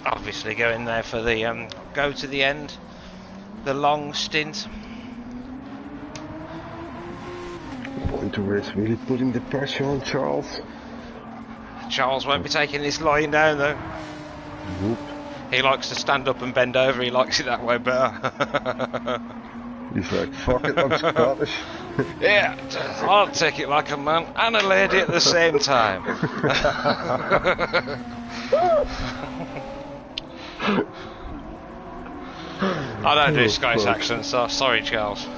Obviously going there for the go to the end, the long stint. To Race really putting the pressure on Charles. Charles won't be taking this lying down though. Nope. He likes to stand up and bend over, he likes it that way better. He's like, fuck it, I'm Scottish. Yeah, I'll take it like a man and a lady at the same time. I don't do Scottish accents, so sorry Charles.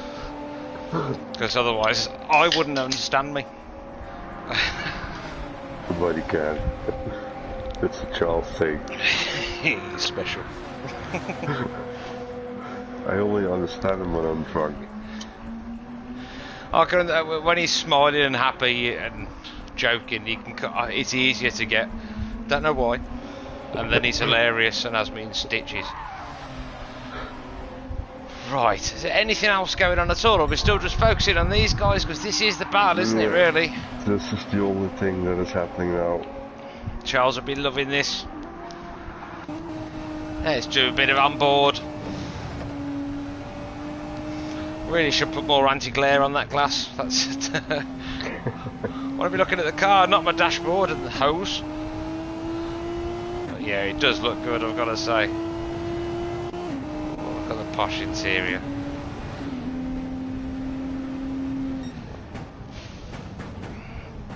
Because otherwise, I wouldn't understand me. Nobody can. It's a Charles thing. He's special. I only understand him when I'm drunk. I can, when he's smiling and happy and joking, he can. It's easier to get. Don't know why. And then he's hilarious and has me in stitches. Right, is there anything else going on at all, or are we still just focusing on these guys, because this is the battle, isn't it, really? This is the only thing that is happening now. Charles will be loving this. Let's do a bit of on board. Really should put more anti-glare on that glass. That's it. I want to be looking at the car, not my dashboard and the hose. But yeah, it does look good, I've got to say. Look at the posh interior.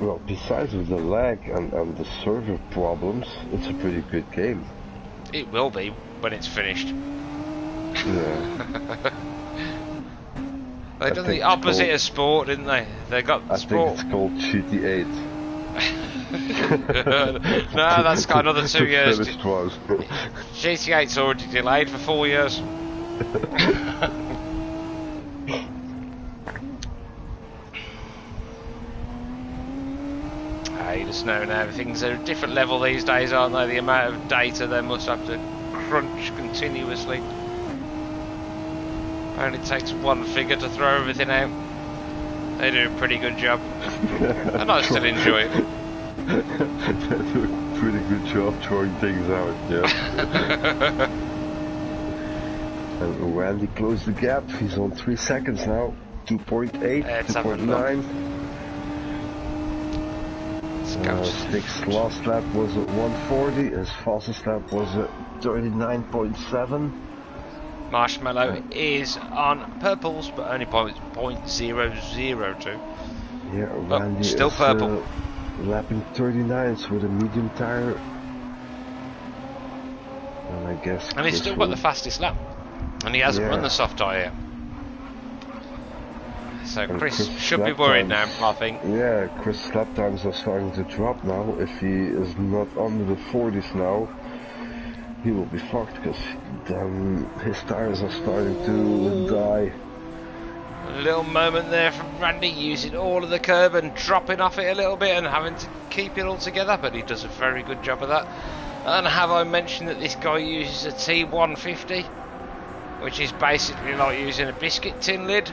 Well, besides the lag and the server problems, it's a pretty good game. It will be when it's finished. Yeah. They done the opposite of sport, didn't they? They got I sport. think it's called GT8. No, that's got another 2 years. GT8's already delayed for 4 years. Hey, the snow and everything's at a different level these days, aren't they? The amount of data they must have to crunch continuously. Only takes one figure to throw everything out. They do a pretty good job. And I still enjoy it. They do a pretty good job throwing things out, yeah. And Randy closed the gap. He's on 3 seconds now. 2.8, 2.9. Sixth last lap was at 140. His fastest lap was at 39.7. Marshmallow is on purples, but only 0.002. Yeah, Randy still is, purple. Lapping 39s with a medium tire. And I guess. And he's still got the fastest lap. And he hasn't run the soft tyre. So Chris should be worried now, I think. Yeah, Chris' lap times are starting to drop now. If he is not under the 40s now, he will be fucked, because his tires are starting to die. A little moment there from Randy, using all of the curb and dropping off it a little bit and having to keep it all together, but he does a very good job of that. And have I mentioned that this guy uses a T150, which is basically like using a biscuit tin lid?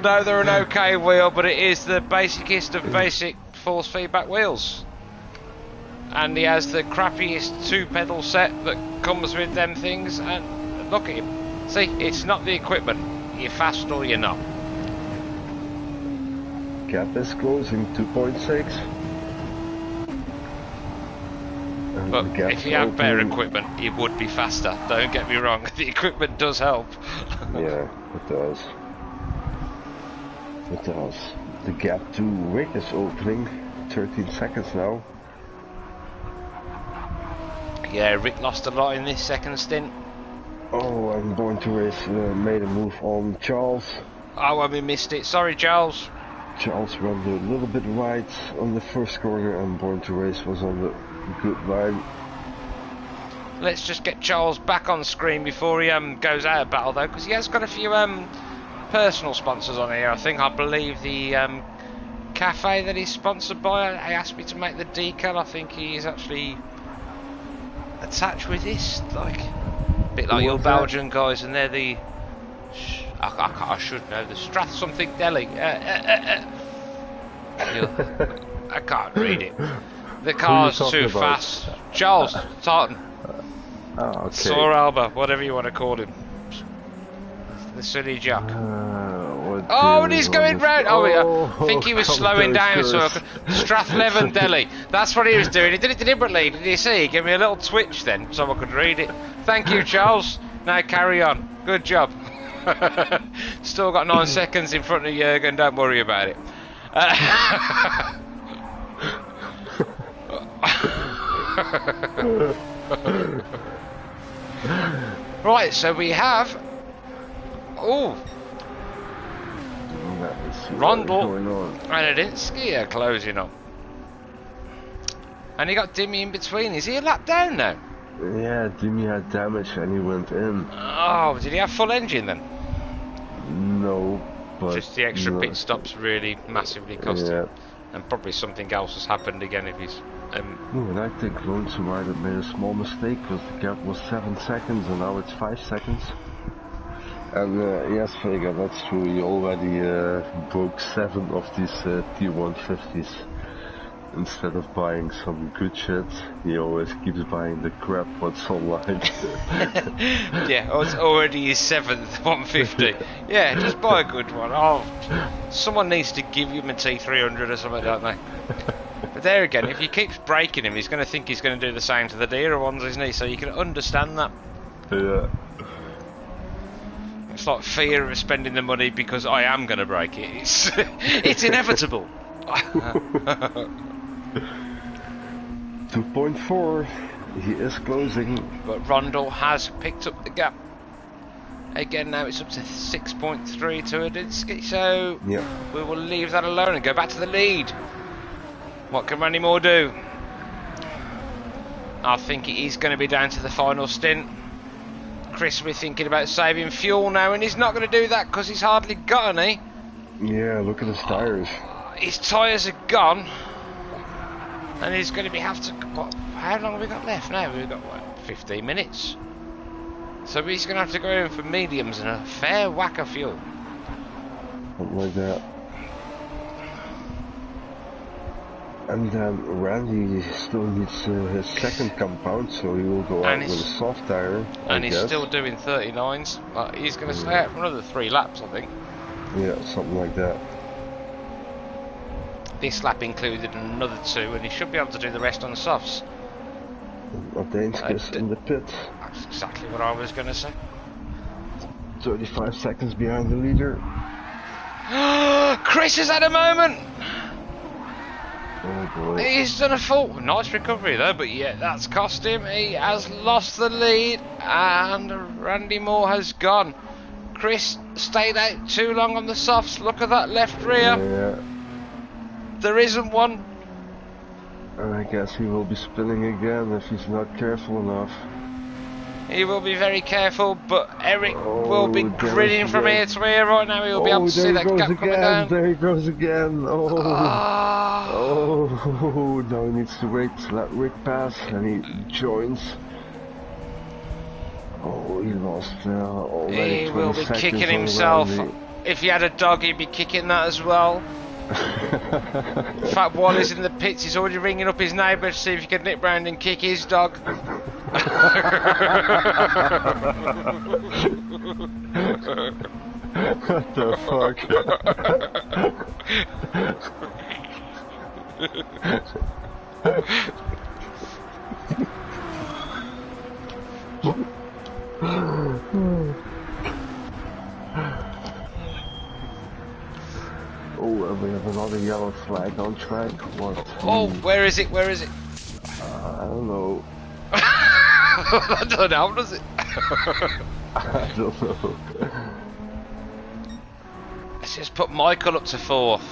No, they're an okay wheel, but it is the basicest of basic force feedback wheels. And he has the crappiest 2-pedal set that comes with them things, and look at him. See, it's not the equipment. You're fast or you're not. Gap is closing, 2.6. But if you have better equipment, you would be faster. Don't get me wrong, the equipment does help. Yeah, it does. It does. The gap to Rick is opening, 13 seconds now. Yeah, Rick lost a lot in this second stint. Oh, I'm going to race, made a move on Charles. Oh, we missed it. Sorry, Charles. Charles ran a little bit right on the first corner, and Born to Race was on the good line. Let's just get Charles back on screen before he goes out of battle, though, because he has got a few personal sponsors on here. I believe the cafe that he's sponsored by, he asked me to make the decal. I think he's actually attached with this, like a bit like your Belgian guys, and they're the I should know, the Strath something Deli. I can't read it. The car's too fast. Charles Tartan. Oh, okay. Sore Alba, whatever you want to call him. The silly jock. Oh, and he's going round. I think he was slowing down. So Strathleven Deli. That's what he was doing. He did it deliberately. Did you see? He gave me a little twitch then, so I could read it. Thank you, Charles. Now carry on. Good job. Still got 9 seconds in front of Jürgen. Don't worry about it. Right, so we have Rondel and Adinsky are closing up, and he got Dimmy in between. Is he a lap down now? Yeah, Dimmy had damage and he went in. Oh, did he have full engine then? No, but just the extra pit stops really massively cost him, and probably something else has happened again if he's. And I think Lonesome Rider made a small mistake, because the gap was 7 seconds and now it's 5 seconds. And yes, Vega, that's true. He already broke 7 of these T150s. Instead of buying some good shit, he always keeps buying the crap what's online. Yeah, it's already his 7th 150. Yeah, just buy a good one. Oh, someone needs to give him a T300 or something, don't they? But there again, if he keeps breaking him, he's going to think he's going to do the same to the dearer ones, isn't he? So you can understand that. Yeah. It's like fear of spending the money because I am going to break it. It's inevitable. 2.4. He is closing. But Rondel has picked up the gap. Again, now it's up to 6.3 to Adinski, so Yeah. we will leave that alone and go back to the lead. What can Randy Moore do? I think it is going to be down to the final stint. Chris, we're thinking about saving fuel now, and he's not going to do that because he's hardly got any. Yeah, look at his tires. His tyres are gone, and he's going to have to. What, how long have we got left now? We've got what, 15 minutes. So he's going to have to go in for mediums and a fair whack of fuel. Something like that. And Randy still needs his second compound, so he will go out with a soft tire. And he's still doing 39s. He's going to stay out for another 3 laps, I think. Yeah, something like that. This lap included another 2, and he should be able to do the rest on the softs. Danskis in the pit. That's exactly what I was going to say. 35 seconds behind the leader. Chris has had a moment! Oh boy. He's done a full... Nice recovery though, but yeah, that's cost him. He has lost the lead, and Randy Moore has gone. Chris stayed out too long on the softs. Look at that left rear. Yeah. There isn't one. And I guess he will be spinning again if he's not careful enough. He will be very careful, but Eric will be grinning from ear to ear right now. He will be able to see that gap coming down. There he goes again. Oh, now he needs to wait to let Rick pass, and he joins. Oh, he lost already. He will be kicking seconds himself. already. If he had a dog, he'd be kicking that as well. In fact, while he's in the pits, he's already ringing up his neighbour to see if he can nip round and kick his dog. What the fuck? Oh, and we have another yellow flag on track. What? Oh, where is it? Where is it? I don't know. That doesn't help, does it? I don't know. Let's just put Michael up to 4th.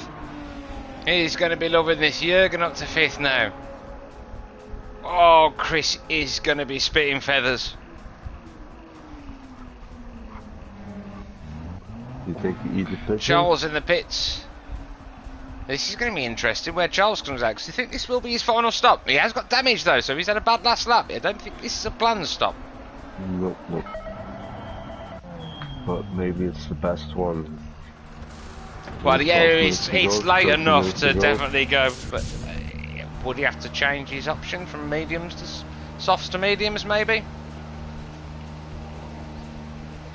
He's going to be loving this. Jürgen up to 5th now. Oh, Chris is going to be spitting feathers. You think you eat the pit? Charles in the pits. This is going to be interesting where Charles comes out, because I think this will be his final stop. He has got damage though, so he's had a bad last lap. I don't think this is a planned stop. Nope, nope. But maybe it's the best one. Well, yeah, it's late enough to definitely go, but would he have to change his option from mediums to softs to mediums maybe?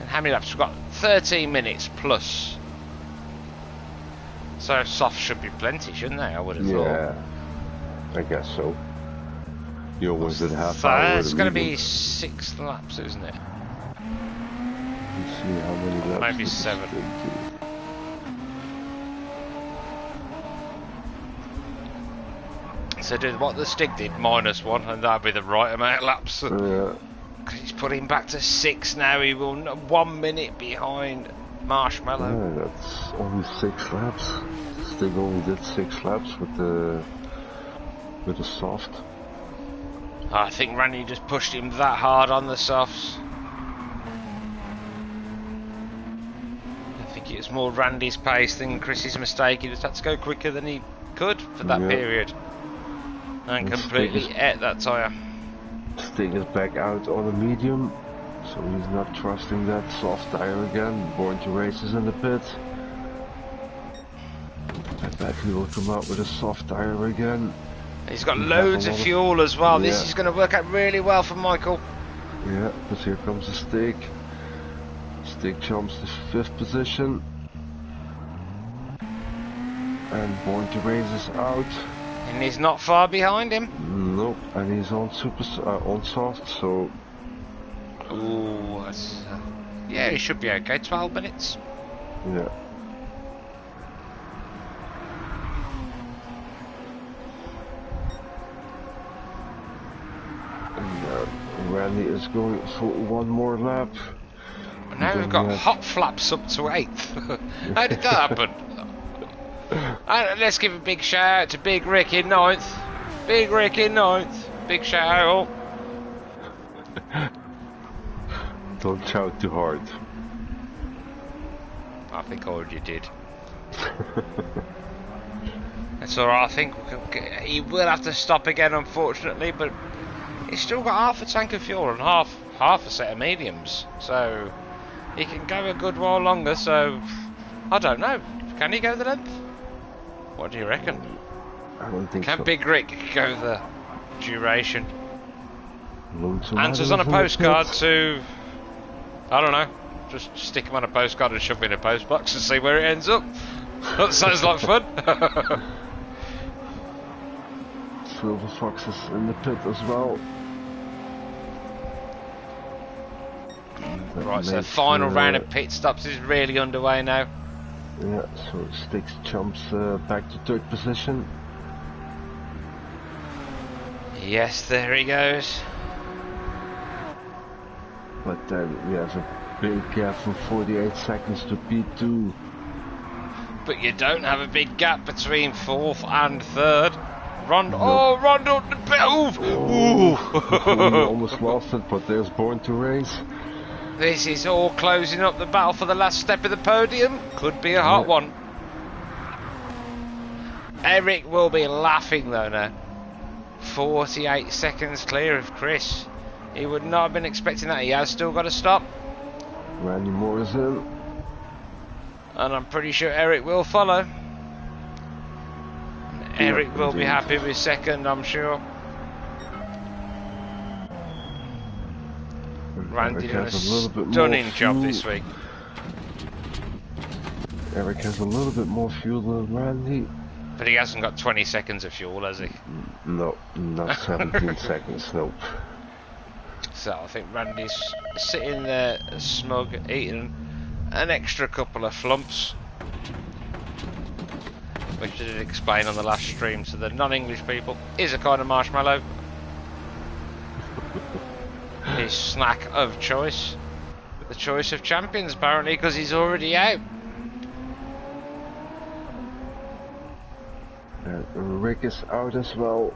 And how many laps? We've got 13 minutes plus. So softs should be plenty, shouldn't they? I would have thought. Yeah, I guess so. You almost did half So hour. it's going to be 6 laps, isn't it? Let's see how many laps. Maybe 7. So do what the stick did, -1, and that'd be the right amount of laps. Yeah. He's put him back to 6 now. He will 1 minute behind Marshmallow. Yeah, that's only 6 laps. Stig only did 6 laps with the soft. I think Randy just pushed him that hard on the softs. I think it was more Randy's pace than Chris's mistake. He just had to go quicker than he could for that period. And completely ate that tyre. Stig is back out on a medium, so he's not trusting that soft tyre again. Born to Race is in the pit. I bet he will come out with a soft tyre again. He's got loads of fuel as well. This is going to work out really well for Michael. Yeah, because here comes the Stig. Stig jumps to 5th position. And Born to Race is out. And he's not far behind him. Nope, and he's on on soft, so. Ooh, that's, yeah, he should be okay. 12 minutes. Yeah. And Randy is going for 1 more lap. And now we've got hot flaps up to 8th. How did that happen? Let's give a big shout out to Big Rick in 9th. Big Rick in 9th. Big shout out. Don't shout too hard. I think I already did. It's alright, I think he will have to stop again, unfortunately, but he's still got half a tank of fuel and half a set of mediums, so he can go a good while longer. So I don't know, can he go the length? What do you reckon? I don't think Can so. Big Rick go the duration? Lonesome Answers on a Adams in the postcard pits. to, I don't know, just stick him on a postcard and shove him in a post box and see where it ends up. That sounds like fun. Silver Foxes in the pit as well. That Right, so makes, final round of pit stops is really underway now. Yeah, so Sticks jumps back to 3rd position. Yes, there he goes. But then we have a big gap from 48 seconds to P2. But you don't have a big gap between 4th and 3rd. Rondo, No. oh, Rondo, ooh. We almost lost it, but there's Born to Race. This is all closing up the battle for the last step of the podium. Could be a hot one. Eric will be laughing though now. 48 seconds clear of Chris. He would not have been expecting that. He has still got to stop. Randy Moore is in. And I'm pretty sure Eric will follow. Eric will be happy with 2nd, I'm sure. Randy did a stunning job this week. Eric has a little bit more fuel than Randy. But he hasn't got 20 seconds of fuel, has he? No, not 17 seconds, nope. So I think Randy's sitting there smug, eating an extra couple of flumps. Which I did explain on the last stream to the non-English people, is a kind of marshmallow. His snack of choice. The choice of champions, apparently, because he's already out. Rick is out as well.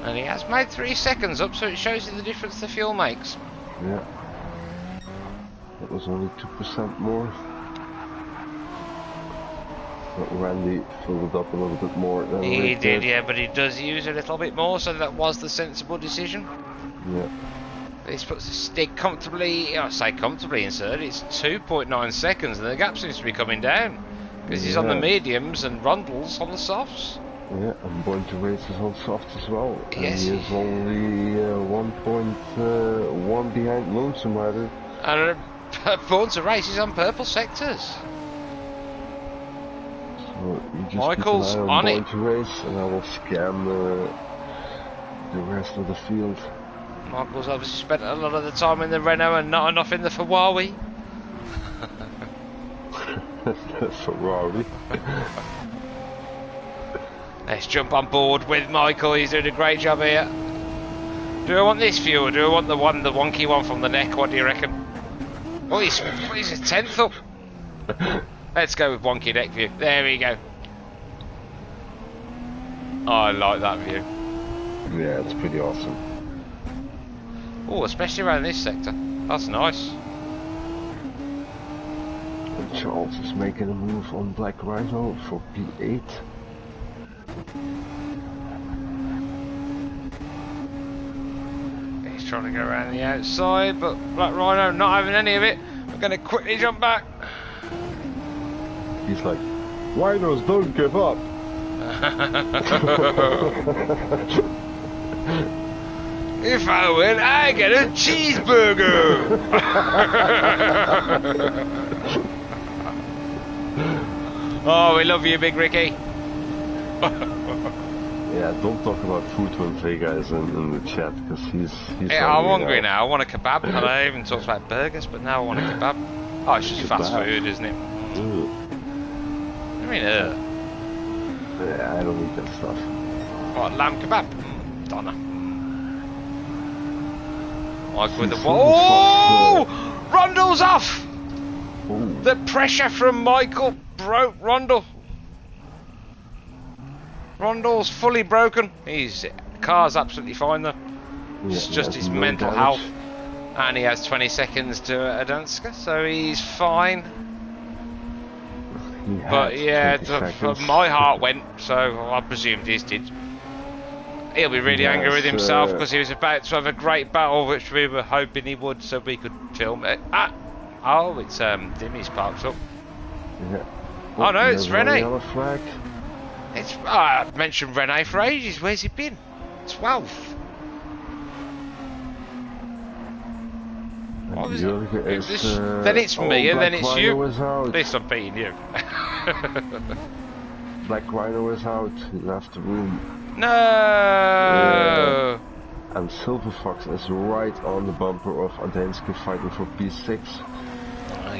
And he has made 3 seconds up, so it shows you the difference the fuel makes. Yeah. That was only 2% more. But Randy filled it up a little bit more than He Rick did, yeah, but he does use a little bit more, so that was the sensible decision. Yeah. This puts the stick comfortably, I say comfortably in 3rd, it's 2.9 seconds, and the gap seems to be coming down. Because he's on the mediums and Rundle's on the softs. Yeah, and Born to Race is on soft as well. Yes. And he is only 1.1 behind Lonesome Rider. And Born to Race is on purple sectors. So you just Michael's keep an eye on Born it. to Race, and I will scan the rest of the field. Michael's obviously spent a lot of the time in the Renault and not enough in the Ferrari. Ferrari. Let's jump on board with Michael, he's doing a great job here. Do I want this view or do I want the wonky one from the neck? What do you reckon? Oh, he's a 10th up. Let's go with wonky neck view. There we go. Oh, I like that view. Yeah, it's pretty awesome. Oh, especially around this sector. That's nice. And Charles is making a move on Black Rhino for P8. He's trying to go around the outside, but Black Rhino not having any of it. We're going to quickly jump back. He's like, Rhinos don't give up. If I win, I get a cheeseburger. Oh, we love you, Big Ricky. Yeah, don't talk about food when Vega is in the chat, because he's Yeah, I'm hungry now. I want a kebab. And I even talked about burgers, but now I want a kebab. Oh, it's just fast food, isn't it? Ugh. I mean, Yeah, I don't eat that stuff. what, lamb kebab? Don't know. Michael with the wall. Oh! Rundle's off! Ooh. The pressure from Michael broke Rundle. Rundle's fully broken. Car's absolutely fine though. It's just his mental health. And he has 20 seconds to Adanska, so he's fine. But yeah, my heart went, so I presumed his did. He'll be really angry with himself because he was about to have a great battle, which we were hoping he would, so we could film it. Oh, it's Dimmy's parked up. Yeah. Oh no, it's Renault. Yellow flag. It's I mentioned Renault for ages. Where's he been? 12th. Then it's me, and then it's you. At least I'm beating you. Black Rhino is out. He left the room. No. Yeah. And Silver Fox is right on the bumper of Adenske fighting for P6.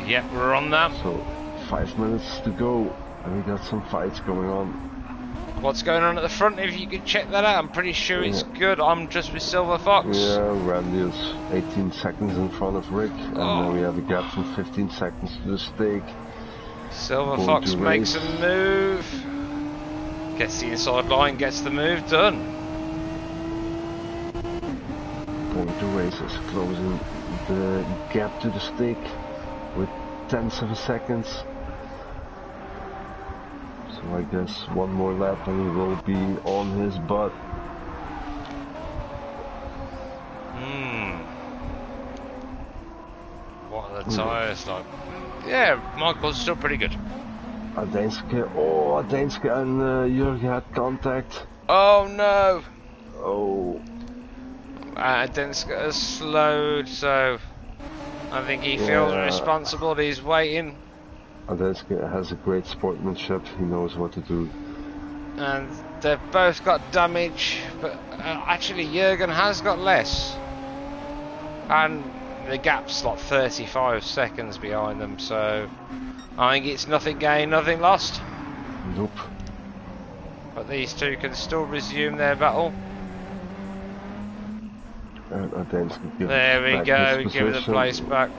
Yep, we're on that. So 5 minutes to go, and we got some fights going on. What's going on at the front? If you could check that out, I'm pretty sure it's good. I'm just with Silver Fox. Yeah, Randy is 18 seconds in front of Rick, and then we have a gap from 15 seconds to the stake. Silver Fox makes a move, gets the inside line, gets the move done. Going to race is closing the gap to the stake with tenths of a second. So I guess one more lap and he will be on his butt. What are the tyres like? Yeah, Michael's still pretty good. Adenske and Jurgen had contact. Oh no! Oh. Adenske has slowed, so I think he feels responsible. He's waiting. Adenske has a great sportsmanship. He knows what to do. And they've both got damage, but actually Jurgen has got less. And the gap's like 35 seconds behind them, so I think it's nothing gained, nothing lost. Nope. But these two can still resume their battle. And Adenske there we go, give the place back.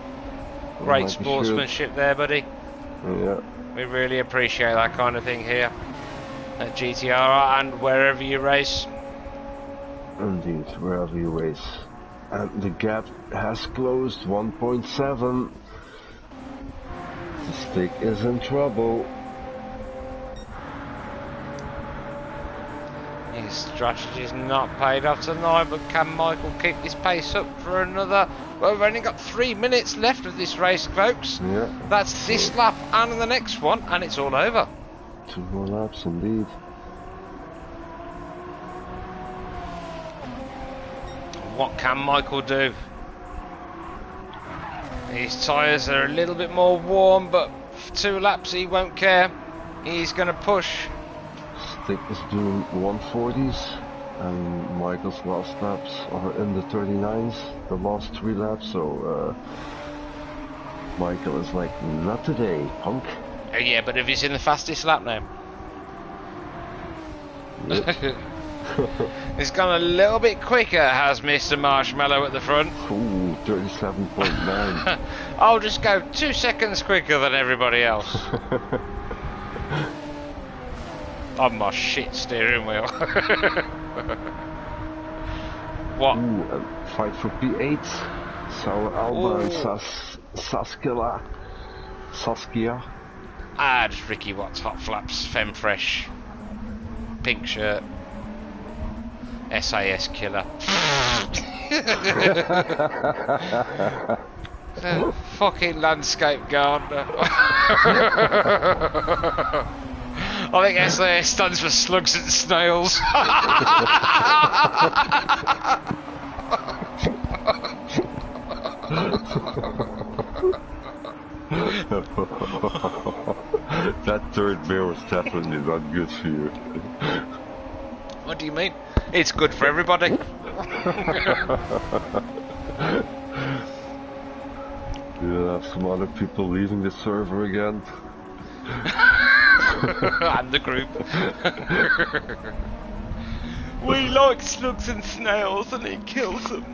Great sportsmanship there, buddy. Yeah. We really appreciate that kind of thing here at GTRR and wherever you race. Indeed, wherever you race. And the gap has closed 1.7. The stick is in trouble. His strategy's not paid off tonight, but can Michael keep this pace up for another? Well, we've only got 3 minutes left of this race, folks. Yeah. That's this lap and the next one, and it's all over. 2 more laps, indeed. What can Michael do? His tyres are a little bit more warm, but for 2 laps he won't care. He's going to push. Stick is doing 140s, and Michael's last laps are in the 39s, the last 3 laps, so Michael is like, not today, punk. Oh yeah, but if he's in the fastest lap now. Yep. He's gone a little bit quicker, has Mr. Marshmallow at the front. Ooh, 37.9. I'll just go 2 seconds quicker than everybody else. On my shit steering wheel. What? Ooh, fight for P8. Sour Alba and Saskia. Just Ricky Watts, hot flaps, femme fresh, pink shirt, SAS killer. The fucking landscape gardener. I think SAS stands for slugs and snails. That third beer was definitely not good for you. What do you mean? It's good for everybody. You'll have some other people leaving the server again. And the group. We like slugs and snails and it kills them.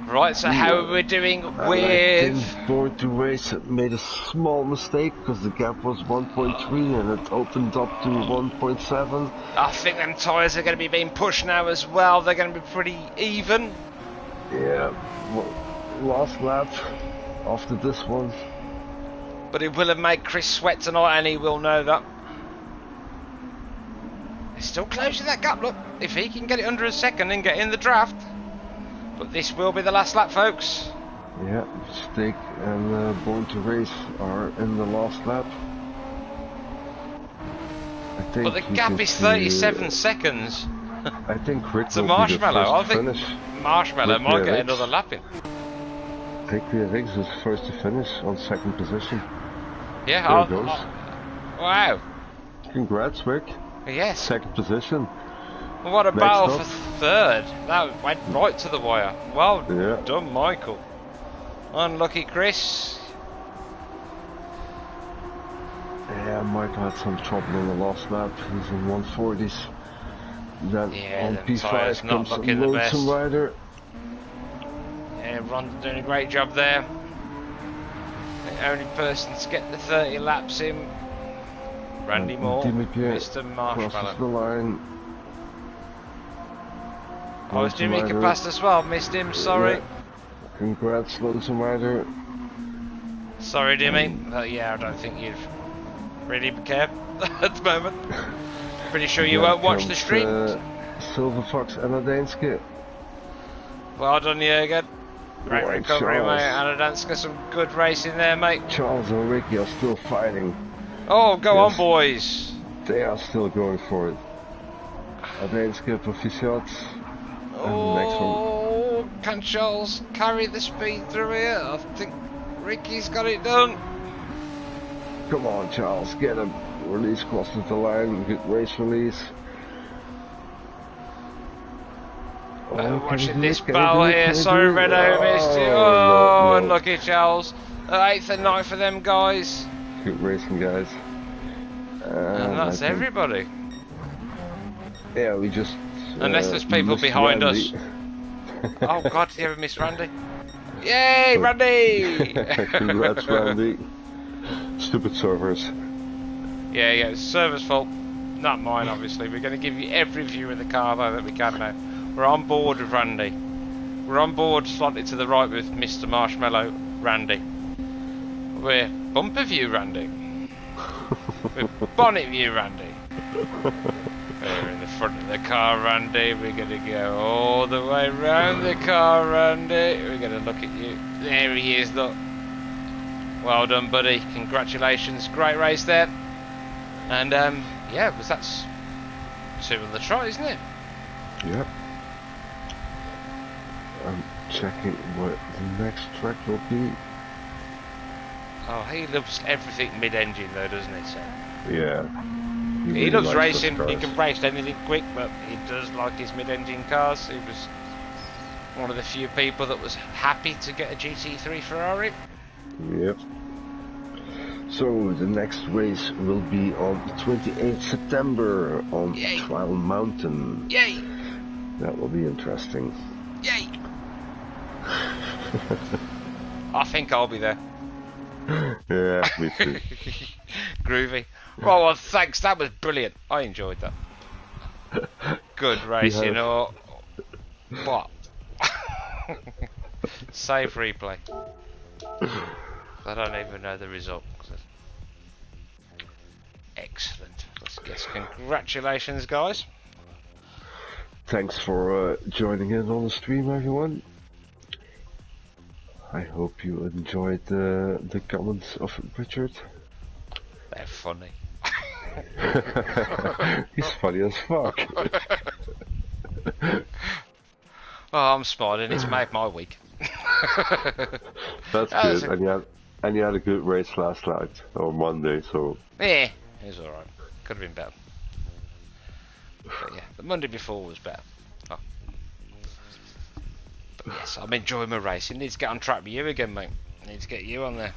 Right, so how are we doing with... I think Born to Race made a small mistake because the gap was 1.3 and it opened up to 1.7. I think them tyres are going to be being pushed now as well. They're going to be pretty even. Yeah, well, last lap after this one. But it will have made Chris sweat tonight, and he will know that. He's still closing that gap, look. If he can get it under a second and get in the draft. But this will be the last lap, folks. Yeah, Steak and Born to Race are in the last lap. I think But the gap is 37 seconds. I think Rick It's a will Marshmallow. be the first to finish. Marshmallow might get Riggs. another lap in. I think Riggs is first to finish on second position. Yeah, There it goes. Wow. Congrats, Rick. Yes. Second position. What a Next battle up. for third. That went right to the wire. Well Yeah. done, Michael. Unlucky, Chris. Yeah, Michael had some trouble in the last lap. He's in 140s. Then Yeah, on them P5 tyres not comes a looking the best. lonesome rider. Yeah, Ron's doing a great job there. The only person to get the 30 laps in. Randy Moore, Dimipierre Mr. crosses the Marshmallow. line. I was Lonesome Jimmy rider. passed as well, missed him, sorry. Yeah. Congrats, lonesome rider. Sorry, Dimmy. But yeah, I don't think you'd really care at the moment. Pretty sure you Then won't watch the comes, stream. Silver Fox and a Danske. Well done, Jürgen. Great Boy, recovery, Charles. mate. And Danska, some good racing there, mate. Charles and Ricky are still fighting. Oh, go on, Yes. boys. They are still going for it. Adenske proficiat. And the next one. Oh, can Charles carry the speed through here? I think Ricky's got it done. Come on, Charles, get him. Release crosses the line. Good race release. Oh, can he Watching do this it? Can he battle do it? here. Can he Sorry, do it? Renault missed you. Oh, Oh, no. unlucky, Charles. 8th and 9th for them guys. Good racing, guys. And that's I think- everybody. Yeah, we just. Unless there's people missed behind Randy. us. Oh, God, did you ever miss Randy? Yay, Randy! Congrats, Randy. Stupid servers. Yeah, it's the server's fault. Not mine, obviously. We're going to give you every view of the car though that we can now. We're on board with Randy. We're on board slightly to the right with Mr. Marshmallow, Randy. We're bumper view, Randy. We're bonnet view, Randy. We're in the front of the car, Randy. We're going to go all the way round the car, Randy. We're going to look at you. There he is, look. Well done, buddy. Congratulations. Great race there. And, yeah, that's 2 on the trot, isn't it? Yep. I'm checking what the next track will be. Oh, he loves everything mid-engine though, doesn't he, Sam? Yeah. He really loves likes racing. those He cars. can race anything quick, but he does like his mid-engine cars. He was one of the few people that was happy to get a GT3 Ferrari. Yep. So the next race will be on 28th September on Yay. Trial Mountain. Yay! That will be interesting. Yay! I think I'll be there. Yeah, me too. Groovy. Well, thanks. That was brilliant. I enjoyed that. Good racing, or what? Save replay. I don't even know the result. Excellent. Let's guess. Congratulations, guys. Thanks for joining in on the stream, everyone. I hope you enjoyed the comments of Richard. They're funny. He's funny as fuck. Oh, I'm smiling. It's made my week. That's That was good. And you had a good race last night or Monday, so Yeah, it was alright. Could have been better. But yeah, the Monday before was better. Oh. But yes, I'm enjoying my racing. Need to get on track with you again, mate. Need to get you on there.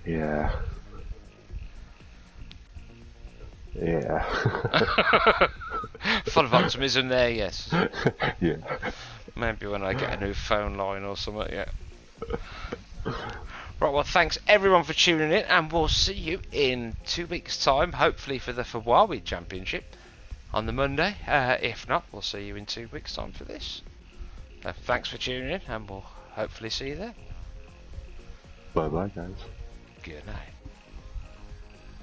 yeah. Yeah. Full of optimism there, yes. Yeah. Maybe when I get a new phone line or something, yeah. Right, well, thanks everyone for tuning in, and we'll see you in 2 weeks' time, hopefully for the Huawei Championship on the Monday. If not, we'll see you in 2 weeks' time for this. Thanks for tuning in, and we'll hopefully see you there. Bye bye, guys. Good night.